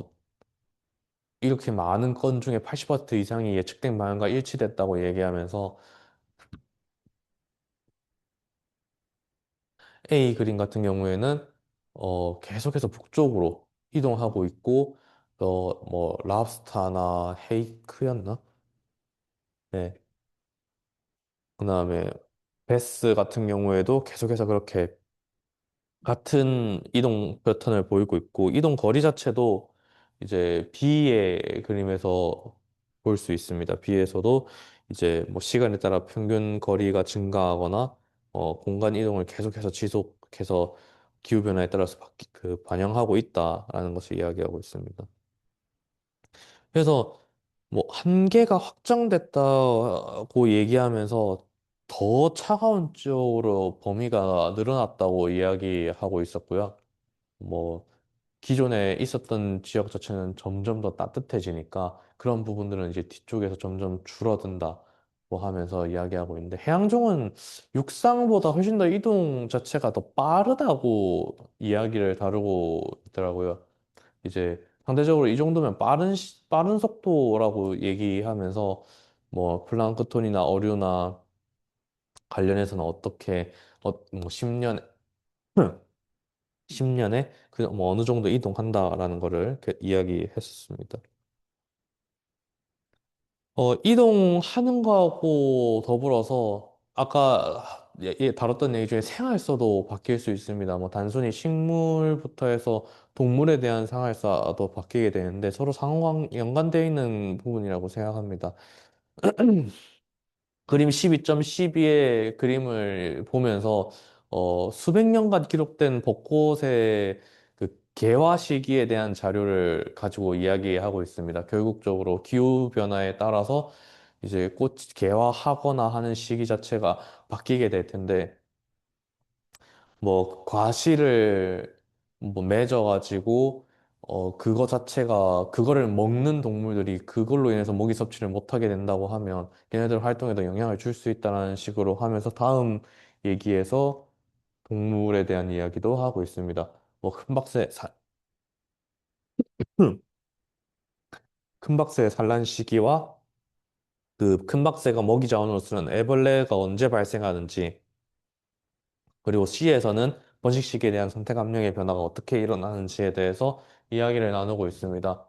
[SPEAKER 1] 이렇게 많은 건 중에 80% 이상이 예측된 방향과 일치됐다고 얘기하면서 A 그림 같은 경우에는 계속해서 북쪽으로 이동하고 있고 뭐 랍스타나 헤이크였나? 네. 그다음에 베스 같은 경우에도 계속해서 그렇게 같은 이동 패턴을 보이고 있고 이동 거리 자체도 이제 B의 그림에서 볼 수 있습니다. B에서도 이제 뭐 시간에 따라 평균 거리가 증가하거나 공간 이동을 계속해서 지속해서 기후 변화에 따라서 반영하고 있다라는 것을 이야기하고 있습니다. 그래서 뭐 한계가 확장됐다고 얘기하면서 더 차가운 쪽으로 범위가 늘어났다고 이야기하고 있었고요. 뭐 기존에 있었던 지역 자체는 점점 더 따뜻해지니까 그런 부분들은 이제 뒤쪽에서 점점 줄어든다고 하면서 이야기하고 있는데 해양종은 육상보다 훨씬 더 이동 자체가 더 빠르다고 이야기를 다루고 있더라고요. 이제 상대적으로 이 정도면 빠른 속도라고 얘기하면서 뭐 플랑크톤이나 어류나 관련해서는 어떻게 뭐 10년 10년에 그 뭐 어느 정도 이동한다라는 거를 이야기했었습니다. 이동하는 거하고 더불어서 아까 다뤘던 얘기 중에 생활서도 바뀔 수 있습니다. 뭐 단순히 식물부터 해서 동물에 대한 생활서도 바뀌게 되는데 서로 연관되어 있는 부분이라고 생각합니다. 그림 12.12의 그림을 보면서 수백 년간 기록된 벚꽃의 그 개화 시기에 대한 자료를 가지고 이야기하고 있습니다. 결국적으로 기후 변화에 따라서 이제 꽃이 개화하거나 하는 시기 자체가 바뀌게 될 텐데 뭐 과실을 뭐 맺어가지고 그거 자체가 그거를 먹는 동물들이 그걸로 인해서 먹이 섭취를 못하게 된다고 하면 걔네들 활동에도 영향을 줄 수 있다는 식으로 하면서 다음 얘기에서 동물에 대한 이야기도 하고 있습니다. 뭐 큰박새 산란 시기와 그 큰박새가 먹이 자원으로 쓰는 애벌레가 언제 발생하는지 그리고 C에서는 번식 시기에 대한 선택 압력의 변화가 어떻게 일어나는지에 대해서 이야기를 나누고 있습니다.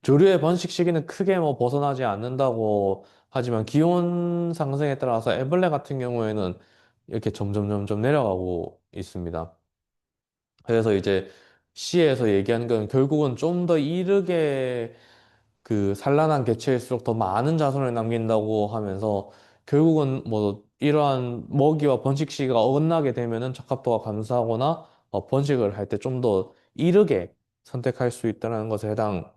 [SPEAKER 1] 조류의 번식 시기는 크게 뭐 벗어나지 않는다고 하지만 기온 상승에 따라서 애벌레 같은 경우에는 이렇게 점점 내려가고 있습니다. 그래서 이제 C에서 얘기하는 건 결국은 좀 더 이르게 그 산란한 개체일수록 더 많은 자손을 남긴다고 하면서 결국은 뭐 이러한 먹이와 번식 시기가 어긋나게 되면은 적합도가 감소하거나 번식을 할 때 좀 더 이르게 선택할 수 있다는 것에 해당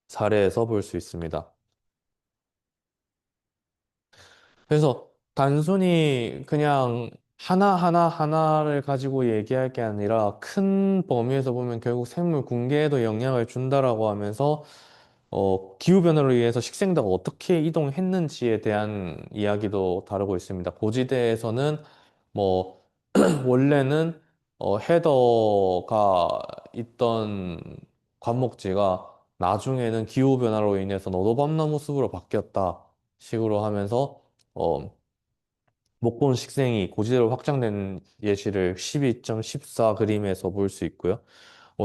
[SPEAKER 1] 사례에서 볼 수 있습니다. 그래서 단순히 그냥 하나를 가지고 얘기할 게 아니라 큰 범위에서 보면 결국 생물 군계에도 영향을 준다라고 하면서 기후변화로 인해서 식생대가 어떻게 이동했는지에 대한 이야기도 다루고 있습니다. 고지대에서는 뭐 원래는 헤더가 있던 관목지가 나중에는 기후변화로 인해서 너도밤나무 숲으로 바뀌었다 식으로 하면서 어, 목본 식생이 고지대로 확장된 예시를 12.14 그림에서 볼 수 있고요.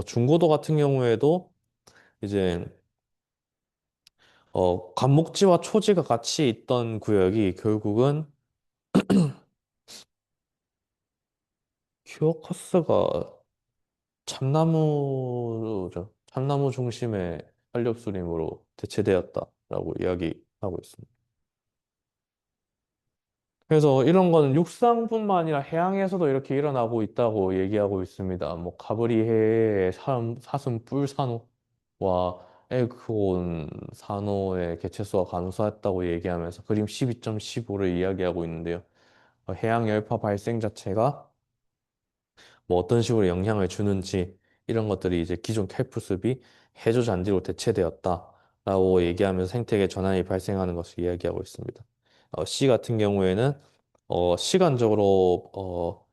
[SPEAKER 1] 중고도 같은 경우에도 이제 관목지와 초지가 같이 있던 구역이 결국은 큐어커스가 참나무죠. 참나무 중심의 한렵수림으로 대체되었다라고 이야기하고 있습니다. 그래서 이런 거는 육상뿐만 아니라 해양에서도 이렇게 일어나고 있다고 얘기하고 있습니다. 뭐 가브리해의 사슴 뿔 산호와 에그온 산호의 개체수가 감소했다고 얘기하면서 그림 12.15를 이야기하고 있는데요. 해양 열파 발생 자체가 뭐 어떤 식으로 영향을 주는지 이런 것들이 이제 기존 캘프습이 해저 잔디로 대체되었다라고 얘기하면서 생태계 전환이 발생하는 것을 이야기하고 있습니다. C 같은 경우에는 시간적으로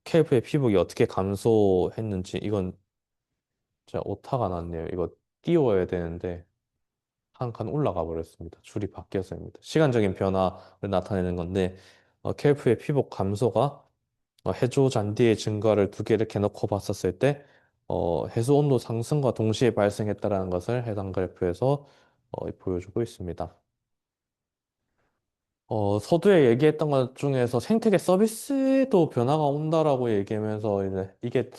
[SPEAKER 1] 캘프의 피복이 어떻게 감소했는지 이건 진짜 오타가 났네요. 이거 띄워야 되는데 한 칸 올라가 버렸습니다. 줄이 바뀌었습니다. 시간적인 변화를 나타내는 건데 캘프의 피복 감소가 해조 잔디의 증가를 두 개 이렇게 놓고 봤었을 때 해수 온도 상승과 동시에 발생했다라는 것을 해당 그래프에서 보여주고 있습니다. 서두에 얘기했던 것 중에서 생태계 서비스에도 변화가 온다라고 얘기하면서 이제 이게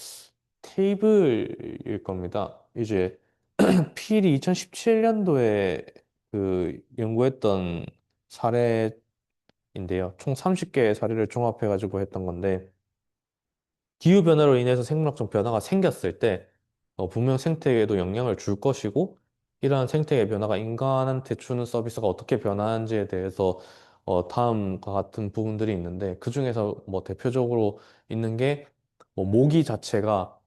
[SPEAKER 1] 테이블일 겁니다. 이제 필이 2017년도에 그 연구했던 사례인데요. 총 30개의 사례를 종합해가지고 했던 건데 기후변화로 인해서 생물학적 변화가 생겼을 때 분명 생태계에도 영향을 줄 것이고 이러한 생태계 변화가 인간한테 주는 서비스가 어떻게 변하는지에 대해서 다음과 같은 부분들이 있는데 그중에서 뭐 대표적으로 있는 게 뭐 모기 자체가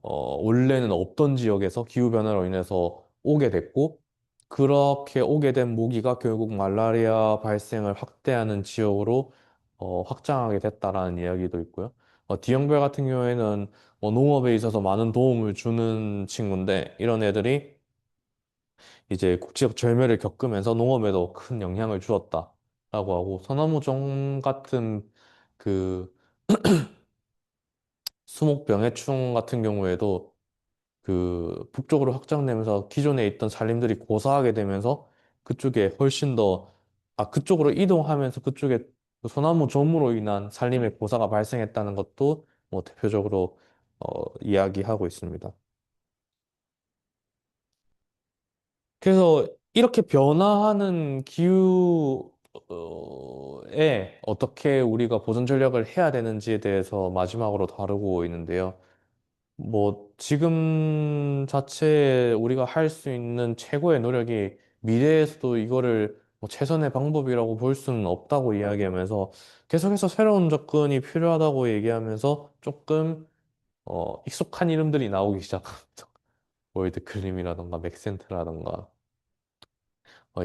[SPEAKER 1] 원래는 없던 지역에서 기후변화로 인해서 오게 됐고, 그렇게 오게 된 모기가 결국 말라리아 발생을 확대하는 지역으로 확장하게 됐다라는 이야기도 있고요. 디형별 같은 경우에는 뭐 농업에 있어서 많은 도움을 주는 친구인데, 이런 애들이 이제 국지적 절멸을 겪으면서 농업에도 큰 영향을 주었다라고 하고, 소나무종 같은 그 수목병해충 같은 경우에도 그 북쪽으로 확장되면서 기존에 있던 산림들이 고사하게 되면서 그쪽에 훨씬 더, 그쪽으로 이동하면서 그쪽에 그 소나무 점으로 인한 산림의 고사가 발생했다는 것도 뭐 대표적으로 이야기하고 있습니다. 그래서 이렇게 변화하는 기후에 어떻게 우리가 보전 전략을 해야 되는지에 대해서 마지막으로 다루고 있는데요. 뭐, 지금 자체에 우리가 할 수 있는 최고의 노력이 미래에서도 이거를 뭐 최선의 방법이라고 볼 수는 없다고 이야기하면서 계속해서 새로운 접근이 필요하다고 얘기하면서 조금, 익숙한 이름들이 나오기 시작합니다. 월드클림이라던가 맥센트라던가.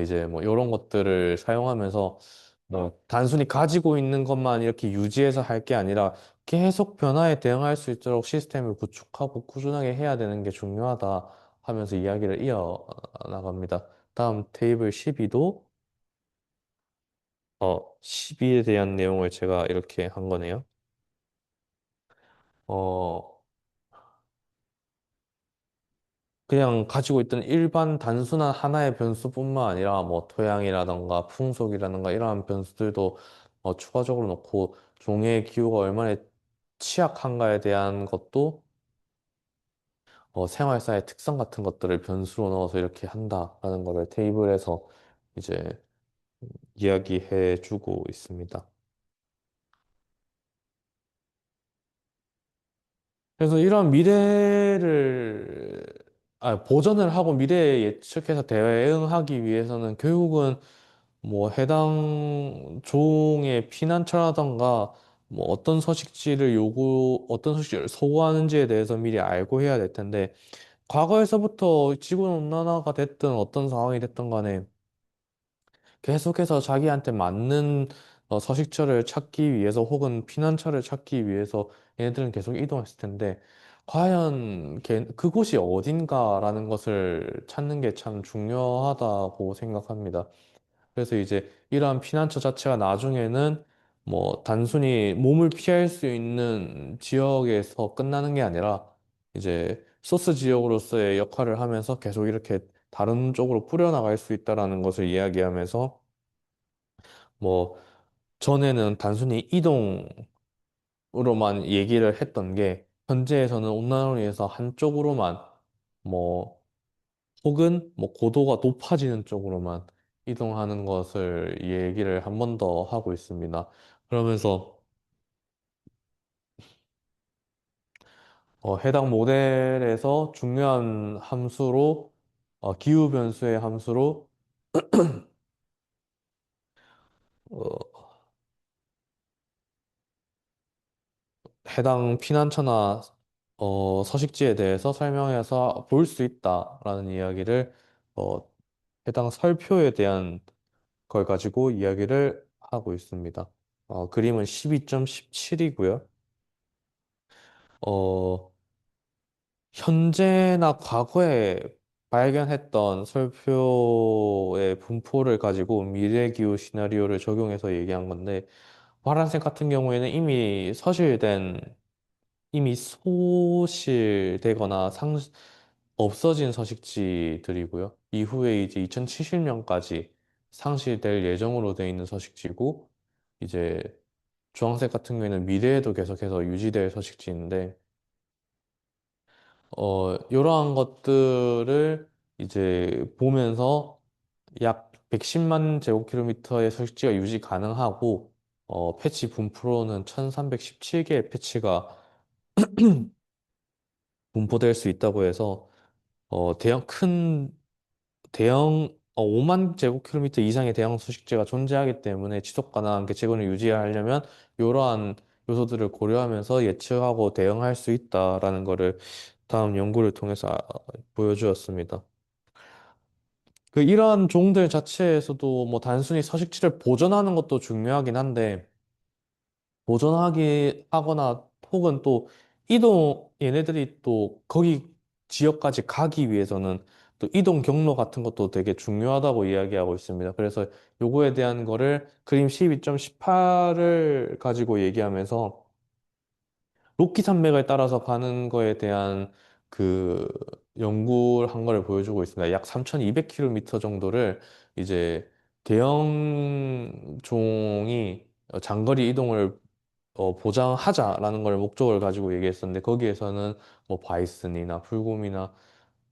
[SPEAKER 1] 이제 뭐 이런 것들을 사용하면서 뭐 단순히 가지고 있는 것만 이렇게 유지해서 할 게 아니라 계속 변화에 대응할 수 있도록 시스템을 구축하고 꾸준하게 해야 되는 게 중요하다 하면서 이야기를 이어 나갑니다. 다음 테이블 12도 12에 대한 내용을 제가 이렇게 한 거네요. 어, 그냥 가지고 있던 일반 단순한 하나의 변수뿐만 아니라 뭐 토양이라던가 풍속이라던가 이러한 변수들도 추가적으로 넣고 종의 기후가 얼마나 취약한가에 대한 것도 생활사의 특성 같은 것들을 변수로 넣어서 이렇게 한다라는 거를 테이블에서 이제 이야기해 주고 있습니다. 그래서 이런 보전을 하고 미래에 예측해서 대응하기 위해서는 결국은 뭐 해당 종의 피난처라던가 뭐 어떤 서식지를 소구하는지에 대해서 미리 알고 해야 될 텐데 과거에서부터 지구온난화가 됐든 어떤 상황이 됐든 간에 계속해서 자기한테 맞는 서식처를 찾기 위해서 혹은 피난처를 찾기 위해서 얘네들은 계속 이동했을 텐데 과연 그곳이 어딘가라는 것을 찾는 게 참 중요하다고 생각합니다. 그래서 이제 이러한 피난처 자체가 나중에는 뭐 단순히 몸을 피할 수 있는 지역에서 끝나는 게 아니라 이제 소스 지역으로서의 역할을 하면서 계속 이렇게 다른 쪽으로 뿌려나갈 수 있다라는 것을 이야기하면서 뭐 전에는 단순히 이동으로만 얘기를 했던 게 현재에서는 온난화로 인해서 한쪽으로만 뭐 혹은 뭐 고도가 높아지는 쪽으로만 이동하는 것을 얘기를 한 번 더 하고 있습니다. 그러면서 해당 모델에서 중요한 함수로 기후 변수의 함수로 어, 해당 피난처나 서식지에 대해서 설명해서 볼 수 있다라는 이야기를 어, 해당 설표에 대한 걸 가지고 이야기를 하고 있습니다. 그림은 12.17이고요. 현재나 과거에 발견했던 설표의 분포를 가지고 미래 기후 시나리오를 적용해서 얘기한 건데, 파란색 같은 경우에는 이미 소실되거나 없어진 서식지들이고요. 이후에 이제 2070년까지 상실될 예정으로 돼 있는 서식지고, 이제 주황색 같은 경우에는 미래에도 계속해서 유지될 서식지인데, 이러한 것들을 이제 보면서 약 110만 제곱킬로미터의 설치가 유지 가능하고, 패치 분포로는 1317개의 패치가 분포될 수 있다고 해서, 대형, 5만 제곱킬로미터 이상의 대형 수식지가 존재하기 때문에 지속 가능한 개체군을 유지하려면 이러한 요소들을 고려하면서 예측하고 대응할 수 있다라는 거를 다음 연구를 통해서 보여주었습니다. 이러한 종들 자체에서도 뭐 단순히 서식지를 보존하는 것도 중요하긴 한데 하거나 혹은 또 얘네들이 또 거기 지역까지 가기 위해서는 또 이동 경로 같은 것도 되게 중요하다고 이야기하고 있습니다. 그래서 요거에 대한 거를 그림 12.18을 가지고 얘기하면서 로키 산맥을 따라서 가는 거에 대한 그 연구를 한 거를 보여주고 있습니다. 약 3,200km 정도를 이제 대형 종이 장거리 이동을 보장하자라는 걸 목적을 가지고 얘기했었는데 거기에서는 뭐 바이슨이나 풀곰이나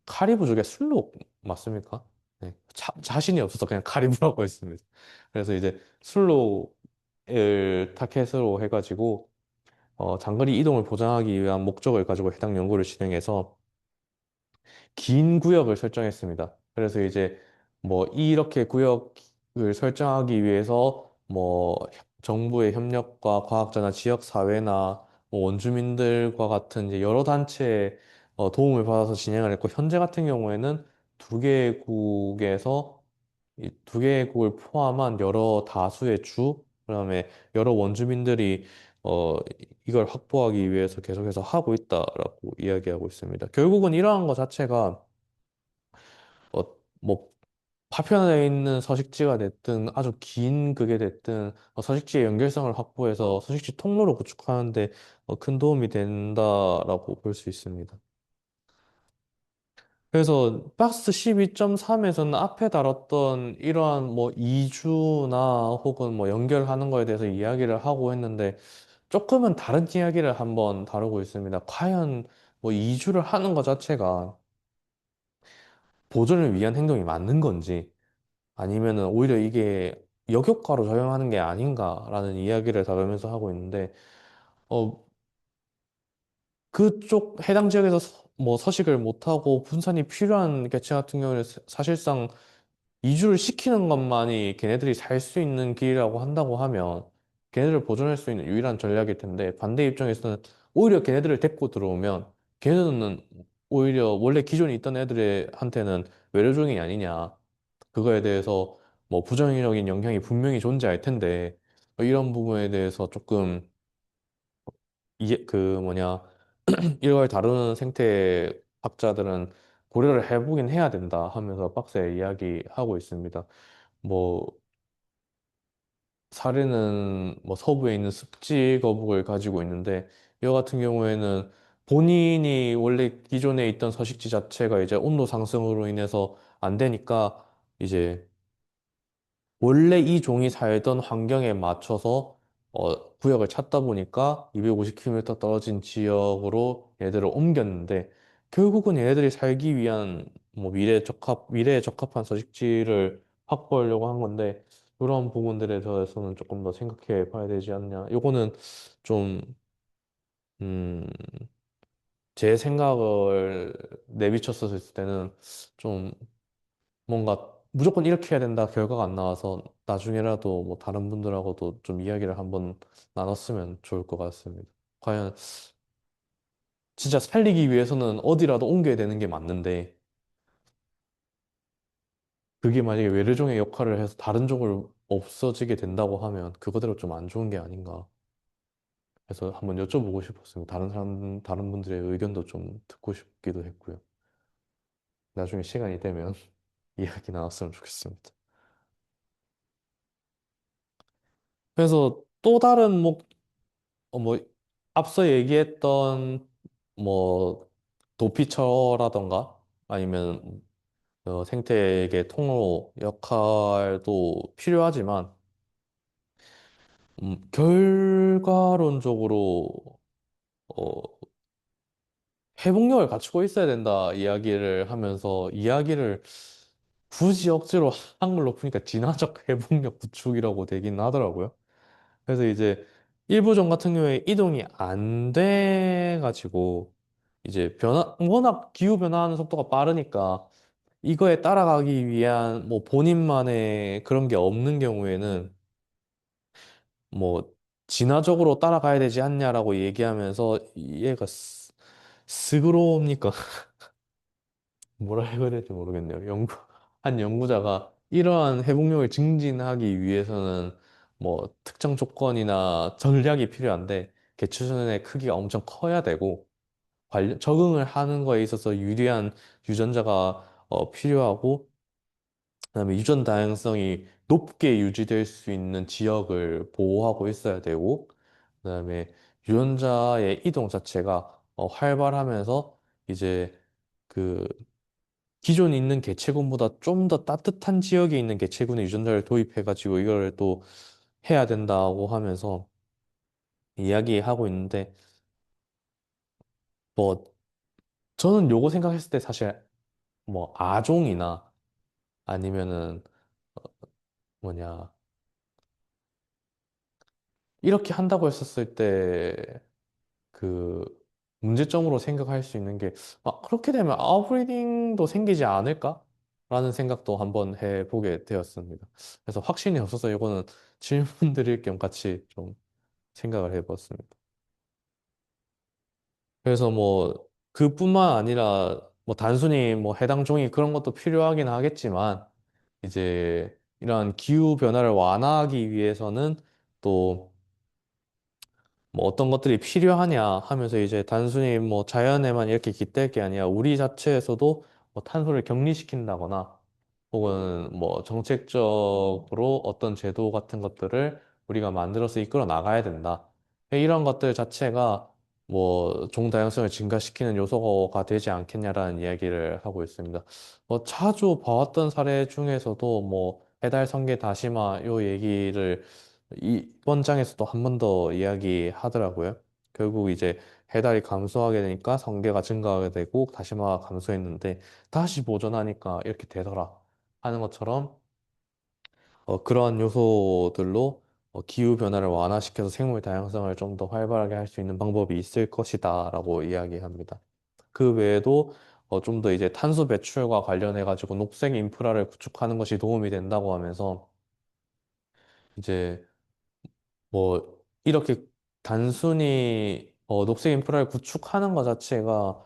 [SPEAKER 1] 카리브족의 순록 맞습니까? 네, 자신이 없어서 그냥 카리브라고 했습니다. 그래서 이제 슬로우를 타켓으로 해가지고 장거리 이동을 보장하기 위한 목적을 가지고 해당 연구를 진행해서 긴 구역을 설정했습니다. 그래서 이제 뭐 이렇게 구역을 설정하기 위해서 뭐 정부의 협력과 과학자나 지역 사회나 뭐 원주민들과 같은 이제 여러 단체의 도움을 받아서 진행을 했고 현재 같은 경우에는 두 개국에서 이 두 개국을 포함한 여러 다수의 주, 그다음에 여러 원주민들이 어, 이걸 확보하기 위해서 계속해서 하고 있다라고 이야기하고 있습니다. 결국은 이러한 것 자체가 어, 뭐 파편에 있는 서식지가 됐든 아주 긴 그게 됐든 서식지의 연결성을 확보해서 서식지 통로를 구축하는데 큰 도움이 된다라고 볼 수 있습니다. 그래서 박스 12.3에서는 앞에 다뤘던 이러한 뭐 이주나 혹은 뭐 연결하는 거에 대해서 이야기를 하고 했는데 조금은 다른 이야기를 한번 다루고 있습니다. 과연 뭐 이주를 하는 것 자체가 보존을 위한 행동이 맞는 건지 아니면은 오히려 이게 역효과로 작용하는 게 아닌가라는 이야기를 다루면서 하고 있는데 어 그쪽 해당 지역에서 뭐 서식을 못하고 분산이 필요한 개체 같은 경우는 사실상 이주를 시키는 것만이 걔네들이 살 수 있는 길이라고 한다고 하면 걔네들을 보존할 수 있는 유일한 전략일 텐데 반대 입장에서는 오히려 걔네들을 데리고 들어오면 걔네들은 오히려 원래 기존에 있던 애들한테는 외래종이 아니냐 그거에 대해서 뭐 부정적인 영향이 분명히 존재할 텐데 이런 부분에 대해서 조금 이게 그 뭐냐 이걸 다루는 생태 학자들은 고려를 해보긴 해야 된다 하면서 빡세 이야기하고 있습니다. 뭐 사례는 뭐 서부에 있는 습지 거북을 가지고 있는데 이와 같은 경우에는 본인이 원래 기존에 있던 서식지 자체가 이제 온도 상승으로 인해서 안 되니까 이제 원래 이 종이 살던 환경에 맞춰서 구역을 찾다 보니까 250km 떨어진 지역으로 얘들을 옮겼는데 결국은 얘네들이 살기 위한 뭐 미래에 적합한 서식지를 확보하려고 한 건데 그런 부분들에 대해서는 조금 더 생각해 봐야 되지 않냐. 요거는 좀, 음, 제 생각을 내비쳤었을 때는 좀 뭔가 무조건 이렇게 해야 된다 결과가 안 나와서 나중에라도 뭐 다른 분들하고도 좀 이야기를 한번 나눴으면 좋을 것 같습니다. 과연 진짜 살리기 위해서는 어디라도 옮겨야 되는 게 맞는데 그게 만약에 외래종의 역할을 해서 다른 종을 없어지게 된다고 하면 그거대로 좀 안 좋은 게 아닌가 해서 한번 여쭤보고 싶었습니다. 다른 분들의 의견도 좀 듣고 싶기도 했고요. 나중에 시간이 되면 이야기 나눴으면 좋겠습니다. 그래서 또 다른 뭐, 앞서 얘기했던, 뭐, 도피처라던가, 아니면, 생태계 통로 역할도 필요하지만, 결과론적으로, 어, 회복력을 갖추고 있어야 된다 이야기를 하면서, 이야기를 굳이 억지로 한글로 푸니까 진화적 회복력 구축이라고 되긴 하더라고요. 그래서 이제 일부종 같은 경우에 이동이 안 돼가지고 이제 워낙 기후 변화하는 속도가 빠르니까 이거에 따라가기 위한 뭐 본인만의 그런 게 없는 경우에는 뭐 진화적으로 따라가야 되지 않냐라고 얘기하면서 얘가 스그로입니까? 뭐라 해야 될지 모르겠네요. 한 연구자가 이러한 회복력을 증진하기 위해서는 뭐 특정 조건이나 전략이 필요한데 개체수의 크기가 엄청 커야 되고 적응을 하는 거에 있어서 유리한 유전자가 필요하고 그다음에 유전 다양성이 높게 유지될 수 있는 지역을 보호하고 있어야 되고 그다음에 유전자의 이동 자체가 활발하면서 이제 그 기존에 있는 개체군보다 좀 더 따뜻한 지역에 있는 개체군의 유전자를 도입해가지고 이걸 또 해야 된다고 하면서 이야기하고 있는데 뭐 저는 요거 생각했을 때 사실 뭐 아종이나 아니면은 뭐냐 이렇게 한다고 했었을 때 그 문제점으로 생각할 수 있는 게 그렇게 되면 아웃브리딩도 생기지 않을까? 라는 생각도 한번 해보게 되었습니다. 그래서 확신이 없어서 이거는 질문 드릴 겸 같이 좀 생각을 해봤습니다. 그래서 뭐 그뿐만 아니라 뭐 단순히 뭐 해당 종이 그런 것도 필요하긴 하겠지만 이제 이러한 기후 변화를 완화하기 위해서는 또 뭐 어떤 것들이 필요하냐 하면서 이제 단순히 뭐 자연에만 이렇게 깃댈 게 아니라 우리 자체에서도 뭐 탄소를 격리시킨다거나 혹은 뭐 정책적으로 어떤 제도 같은 것들을 우리가 만들어서 이끌어 나가야 된다. 이런 것들 자체가 뭐 종다양성을 증가시키는 요소가 되지 않겠냐라는 이야기를 하고 있습니다. 자주 봐왔던 사례 중에서도 뭐 해달 성게 다시마 요 얘기를 이번 장에서도 한 번 더 이야기하더라고요. 결국 이제 해달이 감소하게 되니까 성게가 증가하게 되고 다시마가 감소했는데 다시 보존하니까 이렇게 되더라 하는 것처럼 그러한 요소들로 기후 변화를 완화시켜서 생물 다양성을 좀 더 활발하게 할 수 있는 방법이 있을 것이다라고 이야기합니다. 그 외에도 좀 더 이제 탄소 배출과 관련해 가지고 녹색 인프라를 구축하는 것이 도움이 된다고 하면서 이제 뭐 이렇게 단순히 녹색 인프라를 구축하는 것 자체가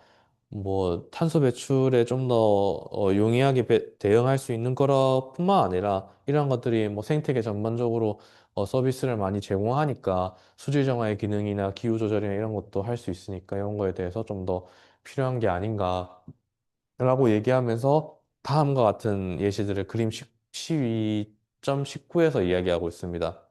[SPEAKER 1] 뭐 탄소 배출에 좀 더 용이하게 대응할 수 있는 거라뿐만 아니라 이런 것들이 뭐 생태계 전반적으로 서비스를 많이 제공하니까 수질 정화의 기능이나 기후 조절이나 이런 것도 할 수 있으니까 이런 거에 대해서 좀 더 필요한 게 아닌가라고 얘기하면서 다음과 같은 예시들을 그림 12.19에서 이야기하고 있습니다.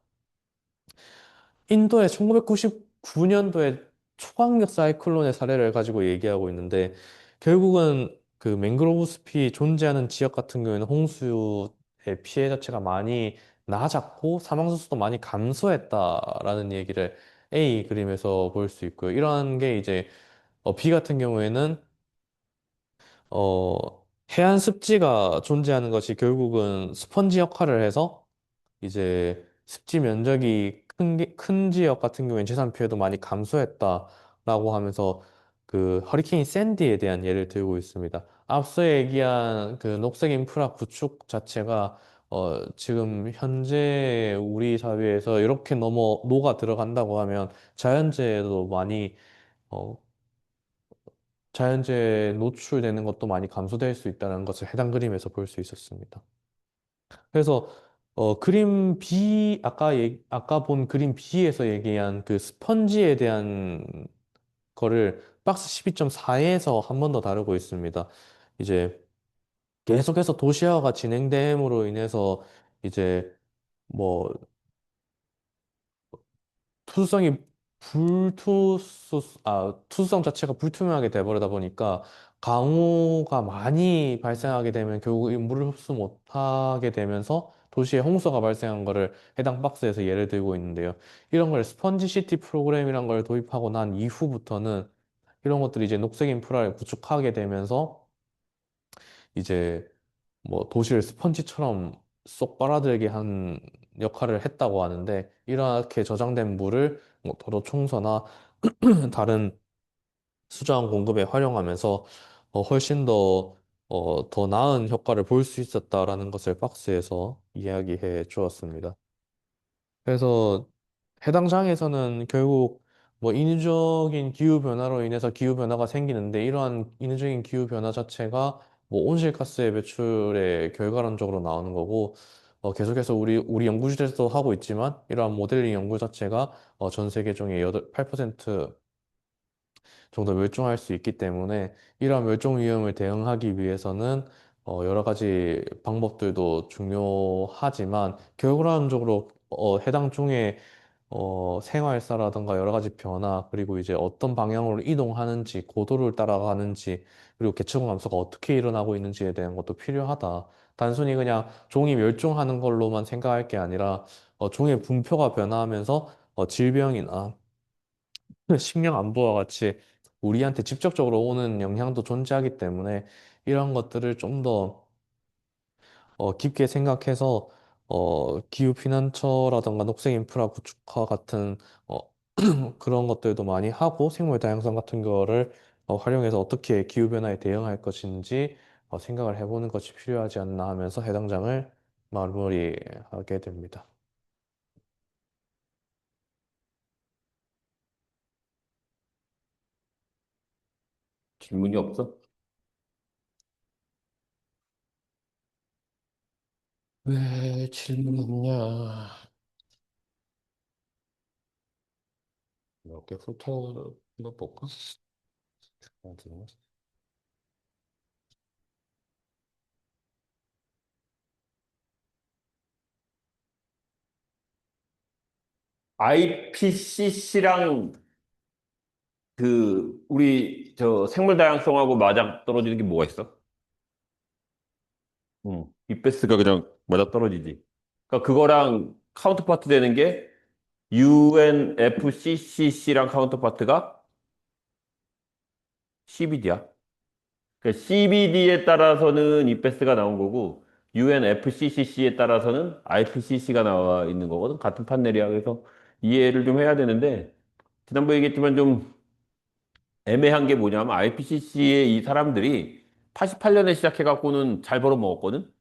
[SPEAKER 1] 인도의 1999년도에 초강력 사이클론의 사례를 가지고 얘기하고 있는데 결국은 그 맹그로브 숲이 존재하는 지역 같은 경우에는 홍수의 피해 자체가 많이 낮았고 사망 수수도 많이 감소했다라는 얘기를 A 그림에서 볼 수 있고요. 이러한 게 이제 비 같은 경우에는 어, 해안 습지가 존재하는 것이 결국은 스펀지 역할을 해서 이제 습지 면적이 큰 지역 같은 경우엔 재산 피해도 많이 감소했다라고 하면서 그 허리케인 샌디에 대한 예를 들고 있습니다. 앞서 얘기한 그 녹색 인프라 구축 자체가 지금 현재 우리 사회에서 이렇게 넘어 녹아 들어간다고 하면 자연재해도 많이 어, 자연재해 노출되는 것도 많이 감소될 수 있다는 것을 해당 그림에서 볼 수 있었습니다. 그래서 그림 B 아까 본 그림 B에서 얘기한 그 스펀지에 대한 거를 박스 12.4에서 한 번 더 다루고 있습니다. 이제 계속해서 도시화가 진행됨으로 인해서 이제 뭐 투수성이 투수성 자체가 불투명하게 돼버리다 보니까 강우가 많이 발생하게 되면 결국 이 물을 흡수 못하게 되면서 도시에 홍수가 발생한 거를 해당 박스에서 예를 들고 있는데요. 이런 걸 스펀지 시티 프로그램이란 걸 도입하고 난 이후부터는 이런 것들이 이제 녹색 인프라를 구축하게 되면서 이제 뭐 도시를 스펀지처럼 쏙 빨아들이게 한 역할을 했다고 하는데 이렇게 저장된 물을 뭐 도로 청소나 다른 수저항 공급에 활용하면서 훨씬 더 나은 효과를 볼 수 있었다라는 것을 박스에서 이야기해 주었습니다. 그래서 해당 장에서는 결국 뭐 인위적인 기후 변화로 인해서 기후 변화가 생기는데 이러한 인위적인 기후 변화 자체가 뭐 온실가스의 배출의 결과론적으로 나오는 거고 계속해서 우리 연구실에서도 하고 있지만 이러한 모델링 연구 자체가 전 세계 중에 8% 정도 멸종할 수 있기 때문에 이러한 멸종 위험을 대응하기 위해서는 여러 가지 방법들도 중요하지만 결과론적으로 해당 중에 생활사라든가 여러 가지 변화, 그리고 이제 어떤 방향으로 이동하는지, 고도를 따라가는지, 그리고 개체군 감소가 어떻게 일어나고 있는지에 대한 것도 필요하다. 단순히 그냥 종이 멸종하는 걸로만 생각할 게 아니라, 종의 분포가 변화하면서 질병이나 식량 안보와 같이 우리한테 직접적으로 오는 영향도 존재하기 때문에 이런 것들을 좀더 깊게 생각해서 기후 피난처라던가 녹색 인프라 구축화 같은 어, 그런 것들도 많이 하고 생물 다양성 같은 거를 활용해서 어떻게 기후 변화에 대응할 것인지 생각을 해보는 것이 필요하지 않나 하면서 해당장을 마무리하게 됩니다.
[SPEAKER 2] 질문이 없어? 왜 질문이 없냐? 몇 개 훑어 볼까? IPCC랑 그 우리 저 생물 다양성하고 맞아 떨어지는 게 뭐가 있어? 이베스가 그냥 맞아 떨어지지. 그러니까 그거랑 카운터파트 되는 게 UNFCCC랑 카운터파트가 CBD야. 그러니까 CBD에 따라서는 이베스가 나온 거고 UNFCCC에 따라서는 IPCC가 나와 있는 거거든. 같은 판넬이야. 그래서 이해를 좀 해야 되는데 지난번에 얘기했지만 좀 애매한 게 뭐냐면 IPCC의 이 사람들이 88년에 시작해갖고는 잘 벌어먹었거든.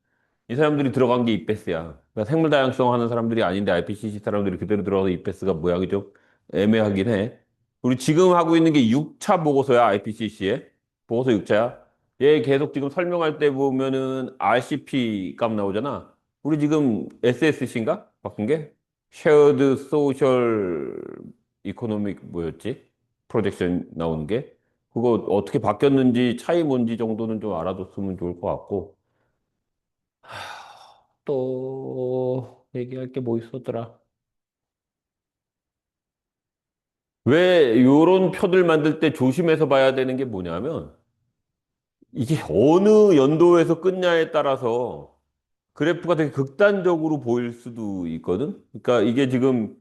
[SPEAKER 2] 이 사람들이 들어간 게 이페스야. 그러니까 생물 다양성 하는 사람들이 아닌데 IPCC 사람들이 그대로 들어가서 이페스가 모양이 좀 애매하긴 해. 우리 지금 하고 있는 게 6차 보고서야, IPCC에. 보고서 6차야. 얘 계속 지금 설명할 때 보면은 RCP 값 나오잖아. 우리 지금 SSC인가? 바꾼 게? Shared Social Economic 뭐였지? 프로젝션 나오는 게. 그거 어떻게 바뀌었는지 차이 뭔지 정도는 좀 알아뒀으면 좋을 것 같고. 또 얘기할 게 뭐 있었더라? 왜 요런 표들 만들 때 조심해서 봐야 되는 게 뭐냐면 이게 어느 연도에서 끊냐에 따라서 그래프가 되게 극단적으로 보일 수도 있거든. 그러니까 이게 지금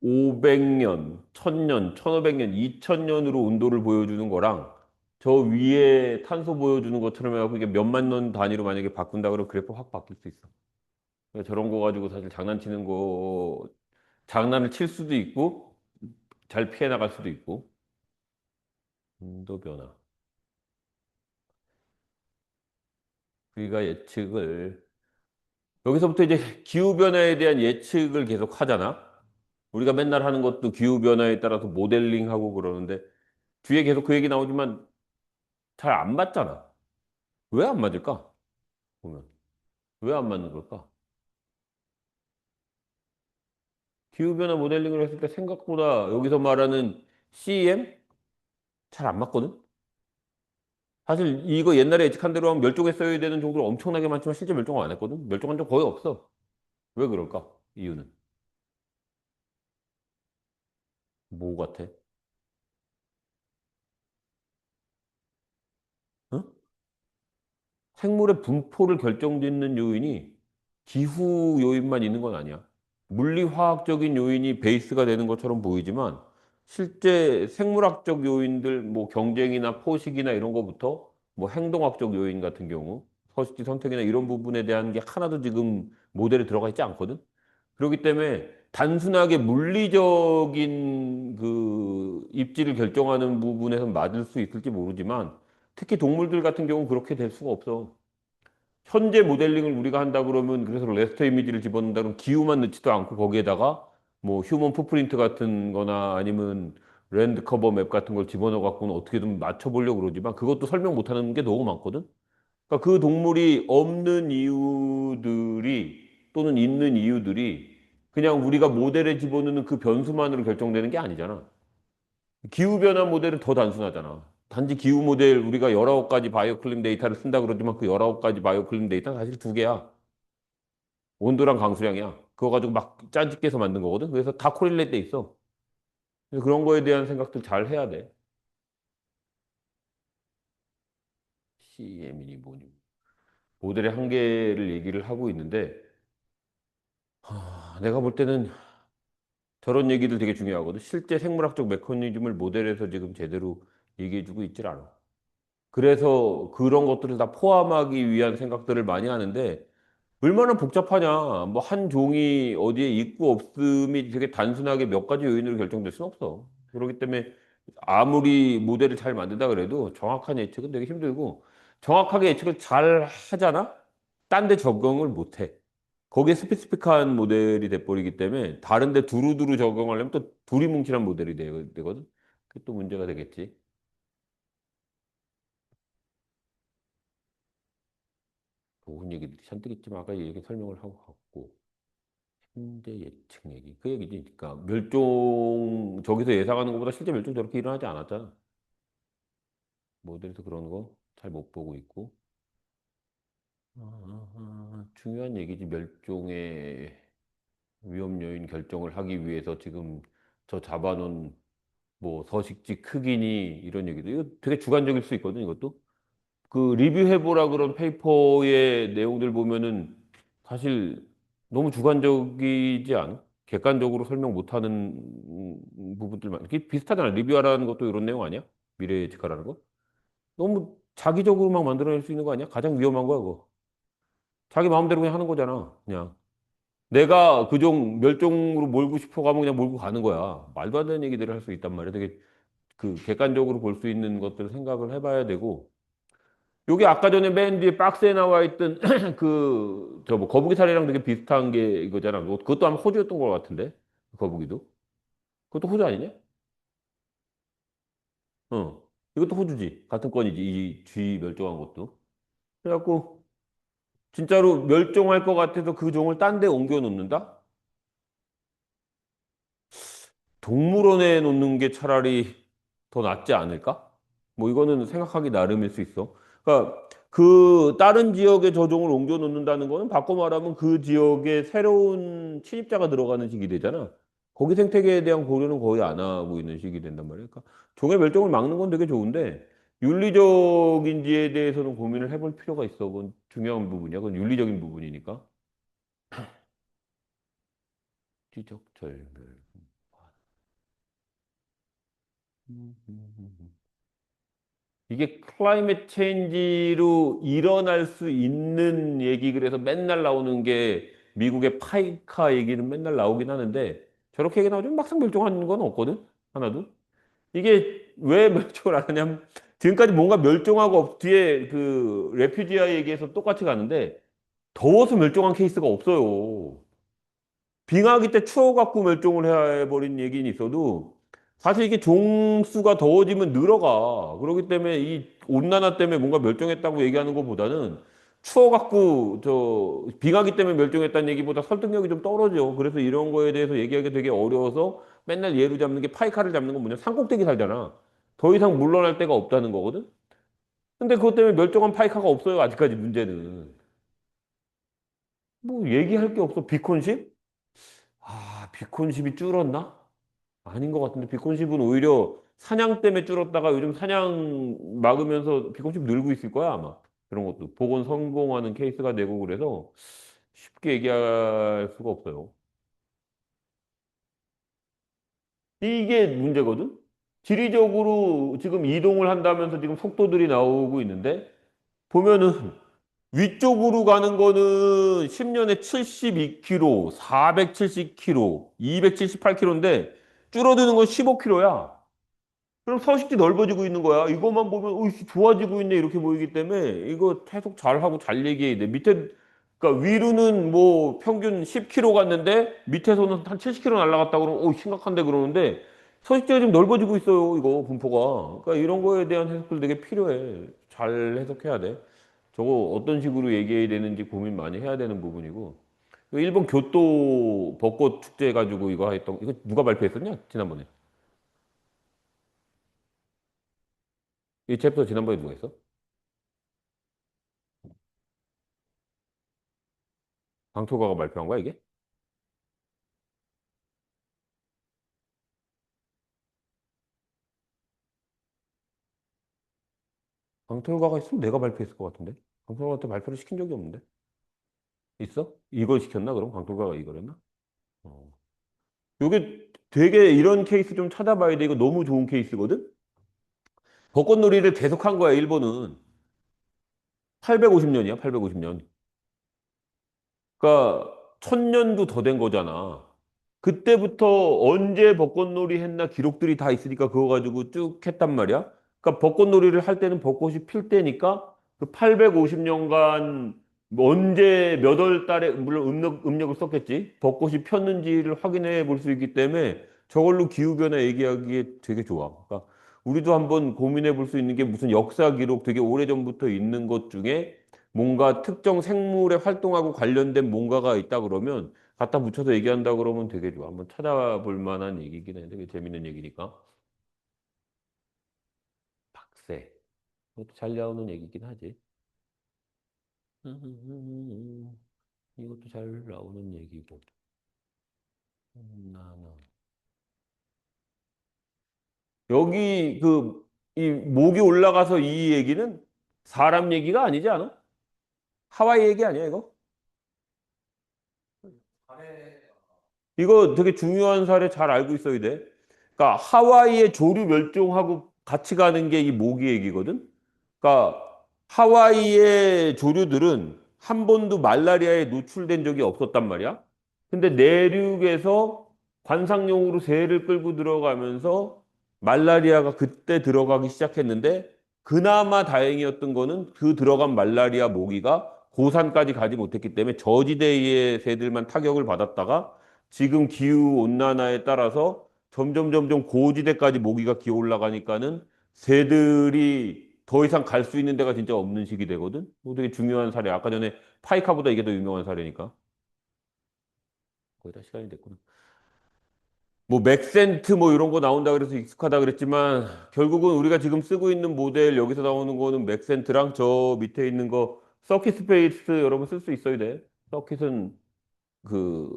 [SPEAKER 2] 500년, 1000년, 1500년, 2000년으로 온도를 보여주는 거랑 저 위에 탄소 보여주는 것처럼 해갖고 이게 몇만 년 단위로 만약에 바꾼다 그러면 그래프 확 바뀔 수 있어. 그러니까 저런 거 가지고 사실 장난치는 거 장난을 칠 수도 있고 잘 피해 나갈 수도 있고. 온도 변화. 우리가 예측을 여기서부터 이제 기후 변화에 대한 예측을 계속 하잖아. 우리가 맨날 하는 것도 기후 변화에 따라서 모델링하고 그러는데 뒤에 계속 그 얘기 나오지만 잘 안 맞잖아. 왜 안 맞을까? 보면 왜 안 맞는 걸까? 기후 변화 모델링을 했을 때 생각보다 여기서 말하는 CEM 잘 안 맞거든. 사실 이거 옛날에 예측한 대로 하면 멸종했어야 되는 정도로 엄청나게 많지만 실제 멸종을 안 했거든. 멸종한 적 거의 없어. 왜 그럴까? 이유는 뭐 같아? 응? 생물의 분포를 결정짓는 요인이 기후 요인만 있는 건 아니야. 물리화학적인 요인이 베이스가 되는 것처럼 보이지만 실제 생물학적 요인들, 뭐 경쟁이나 포식이나 이런 거부터 뭐 행동학적 요인 같은 경우, 서식지 선택이나 이런 부분에 대한 게 하나도 지금 모델에 들어가 있지 않거든. 그렇기 때문에 단순하게 물리적인 그 입지를 결정하는 부분에서 맞을 수 있을지 모르지만 특히 동물들 같은 경우는 그렇게 될 수가 없어. 현재 모델링을 우리가 한다 그러면 그래서 레스터 이미지를 집어넣는다 그러면 기후만 넣지도 않고 거기에다가 뭐 휴먼 풋프린트 같은 거나 아니면 랜드 커버 맵 같은 걸 집어넣어 갖고는 어떻게든 맞춰보려고 그러지만 그것도 설명 못하는 게 너무 많거든. 그러니까 그 동물이 없는 이유들이 또는 있는 이유들이 그냥 우리가 모델에 집어넣는 그 변수만으로 결정되는 게 아니잖아. 기후변화 모델은 더 단순하잖아. 단지 기후 모델 우리가 19가지 바이오 클림 데이터를 쓴다 그러지만 그 19가지 바이오 클림 데이터는 사실 두 개야. 온도랑 강수량이야. 그거 가지고 막 짠짓게서 만든 거거든. 그래서 다 코릴레이트 돼 있어. 그래서 그런 거에 대한 생각들 잘 해야 돼. CM이 뭐니? 모델의 한계를 얘기를 하고 있는데 내가 볼 때는 저런 얘기들 되게 중요하거든. 실제 생물학적 메커니즘을 모델에서 지금 제대로 얘기해주고 있질 않아. 그래서 그런 것들을 다 포함하기 위한 생각들을 많이 하는데 얼마나 복잡하냐. 뭐 한 종이 어디에 있고 없음이 되게 단순하게 몇 가지 요인으로 결정될 수는 없어. 그렇기 때문에 아무리 모델을 잘 만든다 그래도 정확한 예측은 되게 힘들고 정확하게 예측을 잘 하잖아? 딴 데 적용을 못 해. 거기에 스페시픽한 모델이 돼버리기 때문에 다른 데 두루두루 적용하려면 또 두리뭉실한 모델이 되거든. 그게 또 문제가 되겠지. 좋은 얘기들이 잔뜩 있지만 아까 얘기 설명을 하고 갔고. 현재 예측 얘기. 그 얘기지. 그러니까 멸종 저기서 예상하는 것보다 실제 멸종 저렇게 일어나지 않았잖아. 모델에서 그런 거 잘 못 보고 있고. 중요한 얘기지. 멸종의 위험 요인 결정을 하기 위해서 지금 저 잡아놓은 뭐 서식지 크기니 이런 얘기도 이거 되게 주관적일 수 있거든 이것도. 그 리뷰해보라 그런 페이퍼의 내용들 보면은 사실 너무 주관적이지 않아? 객관적으로 설명 못하는 부분들만 이게 비슷하잖아. 리뷰하라는 것도 이런 내용 아니야? 미래 예측하라는 거? 너무 자기적으로 막 만들어낼 수 있는 거 아니야? 가장 위험한 거야 그거. 자기 마음대로 그냥 하는 거잖아. 그냥 내가 그 종 멸종으로 몰고 싶어 가면 그냥 몰고 가는 거야. 말도 안 되는 얘기들을 할 수 있단 말이야. 되게 그 객관적으로 볼 수 있는 것들을 생각을 해봐야 되고. 요게 아까 전에 맨 뒤에 박스에 나와 있던 그 저 뭐 거북이 살이랑 되게 비슷한 게 이거잖아. 뭐 그것도 아마 호주였던 것 같은데 거북이도 그것도 호주 아니냐? 어 이것도 호주지 같은 건이지 이 쥐 멸종한 것도. 그래갖고 진짜로 멸종할 것 같아서 그 종을 딴 데 옮겨 놓는다? 동물원에 놓는 게 차라리 더 낫지 않을까? 뭐 이거는 생각하기 나름일 수 있어. 그러니까 그 다른 지역에 저종을 옮겨 놓는다는 거는 바꿔 말하면 그 지역에 새로운 침입자가 들어가는 식이 되잖아. 거기 생태계에 대한 고려는 거의 안 하고 있는 식이 된단 말이야. 그러니까 종의 멸종을 막는 건 되게 좋은데 윤리적인지에 대해서는 고민을 해볼 필요가 있어. 그건 중요한 부분이야. 그건 윤리적인 부분이니까. 지적절멸. 이게 클라이밋 체인지로 일어날 수 있는 얘기 그래서 맨날 나오는 게 미국의 파이카 얘기는 맨날 나오긴 하는데 저렇게 얘기 나오지만 막상 멸종한 건 없거든 하나도. 이게 왜 멸종을 안 하냐면 지금까지 뭔가 멸종하고 뒤에 그 레퓨지아 얘기에서 똑같이 가는데 더워서 멸종한 케이스가 없어요. 빙하기 때 추워갖고 멸종을 해버린 얘기는 있어도 사실 이게 종수가 더워지면 늘어가. 그렇기 때문에 이 온난화 때문에 뭔가 멸종했다고 얘기하는 것보다는 추워갖고 저 빙하기 때문에 멸종했다는 얘기보다 설득력이 좀 떨어져. 그래서 이런 거에 대해서 얘기하기 되게 어려워서 맨날 예로 잡는 게 파이카를 잡는 건 뭐냐. 산꼭대기 살잖아. 더 이상 물러날 데가 없다는 거거든. 근데 그것 때문에 멸종한 파이카가 없어요. 아직까지 문제는. 뭐 얘기할 게 없어. 비콘십? 비콘십이 줄었나? 아닌 것 같은데 비콘십은 오히려 사냥 때문에 줄었다가 요즘 사냥 막으면서 비콘십 늘고 있을 거야 아마. 그런 것도 복원 성공하는 케이스가 되고 그래서 쉽게 얘기할 수가 없어요. 이게 문제거든. 지리적으로 지금 이동을 한다면서 지금 속도들이 나오고 있는데 보면은 위쪽으로 가는 거는 10년에 72km, 470km, 278km인데 줄어드는 건 15km야. 그럼 서식지 넓어지고 있는 거야. 이것만 보면 좋아지고 있네 이렇게 보이기 때문에 이거 계속 잘하고 잘 얘기해야 돼. 그러니까 위로는 뭐 평균 10km 갔는데 밑에서는 한 70km 날아갔다 그러면 심각한데 그러는데 서식지가 지금 넓어지고 있어요. 이거 분포가. 그러니까 이런 거에 대한 해석들 되게 필요해. 잘 해석해야 돼. 저거 어떤 식으로 얘기해야 되는지 고민 많이 해야 되는 부분이고. 일본 교토 벚꽃 축제 해가지고 이거 했던 이거 누가 발표했었냐? 지난번에. 이 챕터 지난번에 누가 했어? 방토가가 발표한 거야, 이게? 방토가가 있으면 내가 발표했을 것 같은데? 방토가한테 발표를 시킨 적이 없는데? 있어? 이걸 시켰나, 그럼? 방토가가 이걸 했나? 어. 요게 되게 이런 케이스 좀 찾아봐야 돼. 이거 너무 좋은 케이스거든? 벚꽃놀이를 계속 한 거야, 일본은. 850년이야, 850년. 그러니까 1000년도 더 된 거잖아. 그때부터 언제 벚꽃놀이 했나 기록들이 다 있으니까 그거 가지고 쭉 했단 말이야. 그러니까 벚꽃놀이를 할 때는 벚꽃이 필 때니까 그 850년간 언제 몇 월 달에 물론 음력을 썼겠지. 벚꽃이 폈는지를 확인해 볼 수 있기 때문에 저걸로 기후변화 얘기하기에 되게 좋아. 그러니까 우리도 한번 고민해 볼 수 있는 게 무슨 역사 기록 되게 오래전부터 있는 것 중에 뭔가 특정 생물의 활동하고 관련된 뭔가가 있다 그러면 갖다 붙여서 얘기한다 그러면 되게 좋아. 한번 찾아볼 만한 얘기긴 해. 되게 재밌는 얘기니까. 박새. 이것도 잘 나오는 얘기긴 하지. 이것도 잘 나오는 얘기고. 나나. 여기 이 목이 올라가서 이 얘기는 사람 얘기가 아니지 않아? 하와이 얘기 아니야, 이거? 이거 되게 중요한 사례 잘 알고 있어야 돼. 그러니까 하와이의 조류 멸종하고 같이 가는 게 이 모기 얘기거든. 그러니까 하와이의 조류들은 한 번도 말라리아에 노출된 적이 없었단 말이야. 근데 내륙에서 관상용으로 새를 끌고 들어가면서 말라리아가 그때 들어가기 시작했는데 그나마 다행이었던 거는 그 들어간 말라리아 모기가 고산까지 가지 못했기 때문에 저지대의 새들만 타격을 받았다가 지금 기후 온난화에 따라서 점점 고지대까지 모기가 기어 올라가니까는 새들이 더 이상 갈 수 있는 데가 진짜 없는 시기 되거든. 이거 되게 중요한 사례. 아까 전에 파이카보다 이게 더 유명한 사례니까. 거의 다 시간이 됐구나. 뭐 맥센트 뭐 이런 거 나온다 그래서 익숙하다 그랬지만 결국은 우리가 지금 쓰고 있는 모델 여기서 나오는 거는 맥센트랑 저 밑에 있는 거 서킷 스페이스 여러분 쓸 수 있어야 돼. 서킷은 그,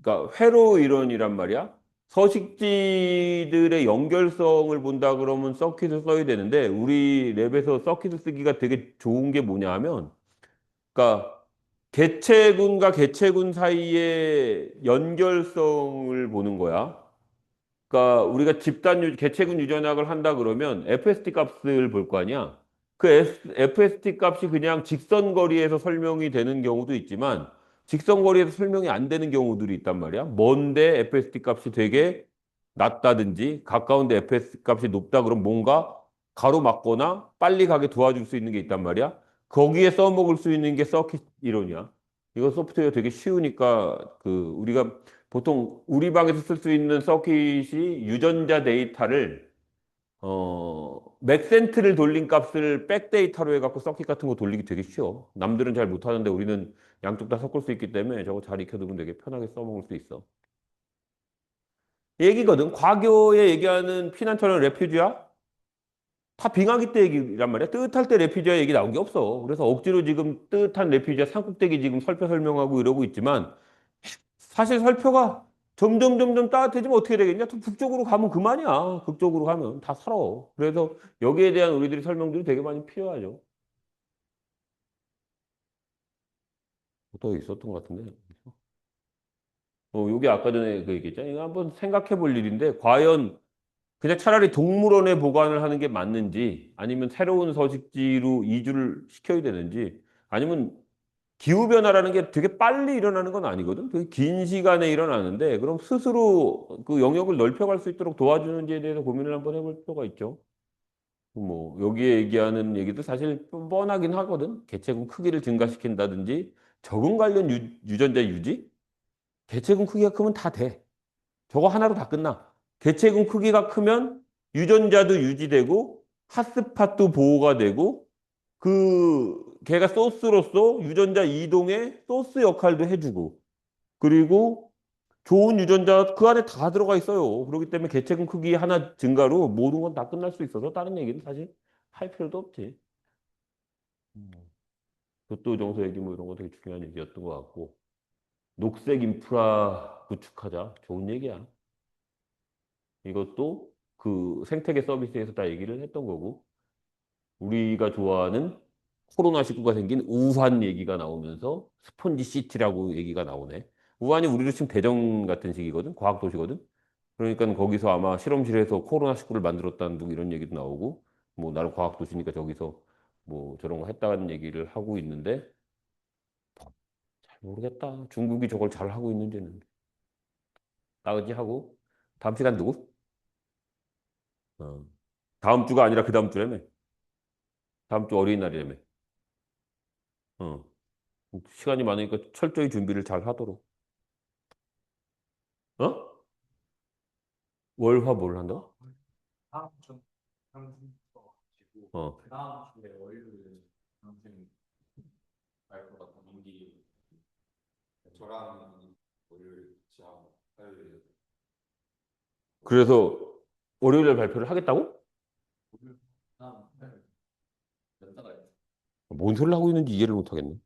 [SPEAKER 2] 그러니까 회로 이론이란 말이야. 서식지들의 연결성을 본다 그러면 서킷을 써야 되는데 우리 랩에서 서킷을 쓰기가 되게 좋은 게 뭐냐 하면 그러니까 개체군과 개체군 사이의 연결성을 보는 거야. 그러니까 우리가 개체군 유전학을 한다 그러면 FST 값을 볼 거 아니야. 그 FST 값이 그냥 직선거리에서 설명이 되는 경우도 있지만 직선거리에서 설명이 안 되는 경우들이 있단 말이야. 먼데 FST 값이 되게 낮다든지 가까운데 FST 값이 높다 그러면 뭔가 가로막거나 빨리 가게 도와줄 수 있는 게 있단 말이야. 거기에 써먹을 수 있는 게 서킷 이론이야. 이거 소프트웨어 되게 쉬우니까 우리가 보통 우리 방에서 쓸 수 있는 서킷이 유전자 데이터를 맥센트를 돌린 값을 백데이터로 해갖고 서킷 같은 거 돌리기 되게 쉬워. 남들은 잘 못하는데 우리는 양쪽 다 섞을 수 있기 때문에 저거 잘 익혀두면 되게 편하게 써먹을 수 있어. 얘기거든. 과거에 얘기하는 피난처는 레퓨지야? 다 빙하기 때 얘기란 말이야. 뜨뜻할 때 레퓨지아 얘기 나온 게 없어. 그래서 억지로 지금 뜨뜻한 레퓨지아 산꼭대기 지금 설표 설명하고 이러고 있지만 사실 설표가 점점 따뜻해지면 어떻게 되겠냐? 더 북쪽으로 가면 그만이야. 극쪽으로 가면 다 살아. 그래서 여기에 대한 우리들이 설명들이 되게 많이 필요하죠. 더 있었던 것 같은데. 요게 아까 전에 그 얘기했잖아요. 이거 한번 생각해 볼 일인데, 과연 그냥 차라리 동물원에 보관을 하는 게 맞는지, 아니면 새로운 서식지로 이주를 시켜야 되는지, 아니면 기후변화라는 게 되게 빨리 일어나는 건 아니거든. 되게 긴 시간에 일어나는데, 그럼 스스로 그 영역을 넓혀갈 수 있도록 도와주는지에 대해서 고민을 한번 해볼 필요가 있죠. 뭐, 여기에 얘기하는 얘기도 사실 뻔하긴 하거든. 개체군 크기를 증가시킨다든지, 적응 관련 유전자 유지? 개체군 크기가 크면 다 돼. 저거 하나로 다 끝나. 개체군 크기가 크면 유전자도 유지되고, 핫스팟도 보호가 되고, 걔가 소스로서 유전자 이동의 소스 역할도 해주고, 그리고 좋은 유전자 그 안에 다 들어가 있어요. 그렇기 때문에 개체군 크기 하나 증가로 모든 건 다 끝날 수 있어서 다른 얘기는 사실 할 필요도 없지. 음. 교토 정서 얘기 뭐 이런 거 되게 중요한 얘기였던 것 같고, 녹색 인프라 구축하자. 좋은 얘기야. 이것도 그 생태계 서비스에서 다 얘기를 했던 거고, 우리가 좋아하는 코로나19가 생긴 우한 얘기가 나오면서 스폰지 시티라고 얘기가 나오네. 우한이 우리로 치면 대전 같은 식이거든. 과학 도시거든. 그러니까 거기서 아마 실험실에서 코로나19를 만들었다는 둥 이런 얘기도 나오고 뭐 나는 과학 도시니까 저기서 뭐 저런 거 했다는 얘기를 하고 있는데 모르겠다. 중국이 저걸 잘 하고 있는지는. 나머지 하고. 다음 시간 누구? 어. 다음 주가 아니라 그 다음 주라며. 다음 주 어린이날이라며. 어. 시간이 많으니까 철저히 준비를 잘 하도록. 어? 월화 뭘 한다?
[SPEAKER 1] 다음 주 상승서 가지고
[SPEAKER 2] 어.
[SPEAKER 1] 그 다음 주에 월요일 상승 갈 것 같아. 민기 저랑 월요일 지하고 화요일
[SPEAKER 2] 그래서 월요일에 발표를 하겠다고?
[SPEAKER 1] 월요일 다음 화요일 연달아
[SPEAKER 2] 뭔 소리를 하고 있는지 이해를 못 하겠네.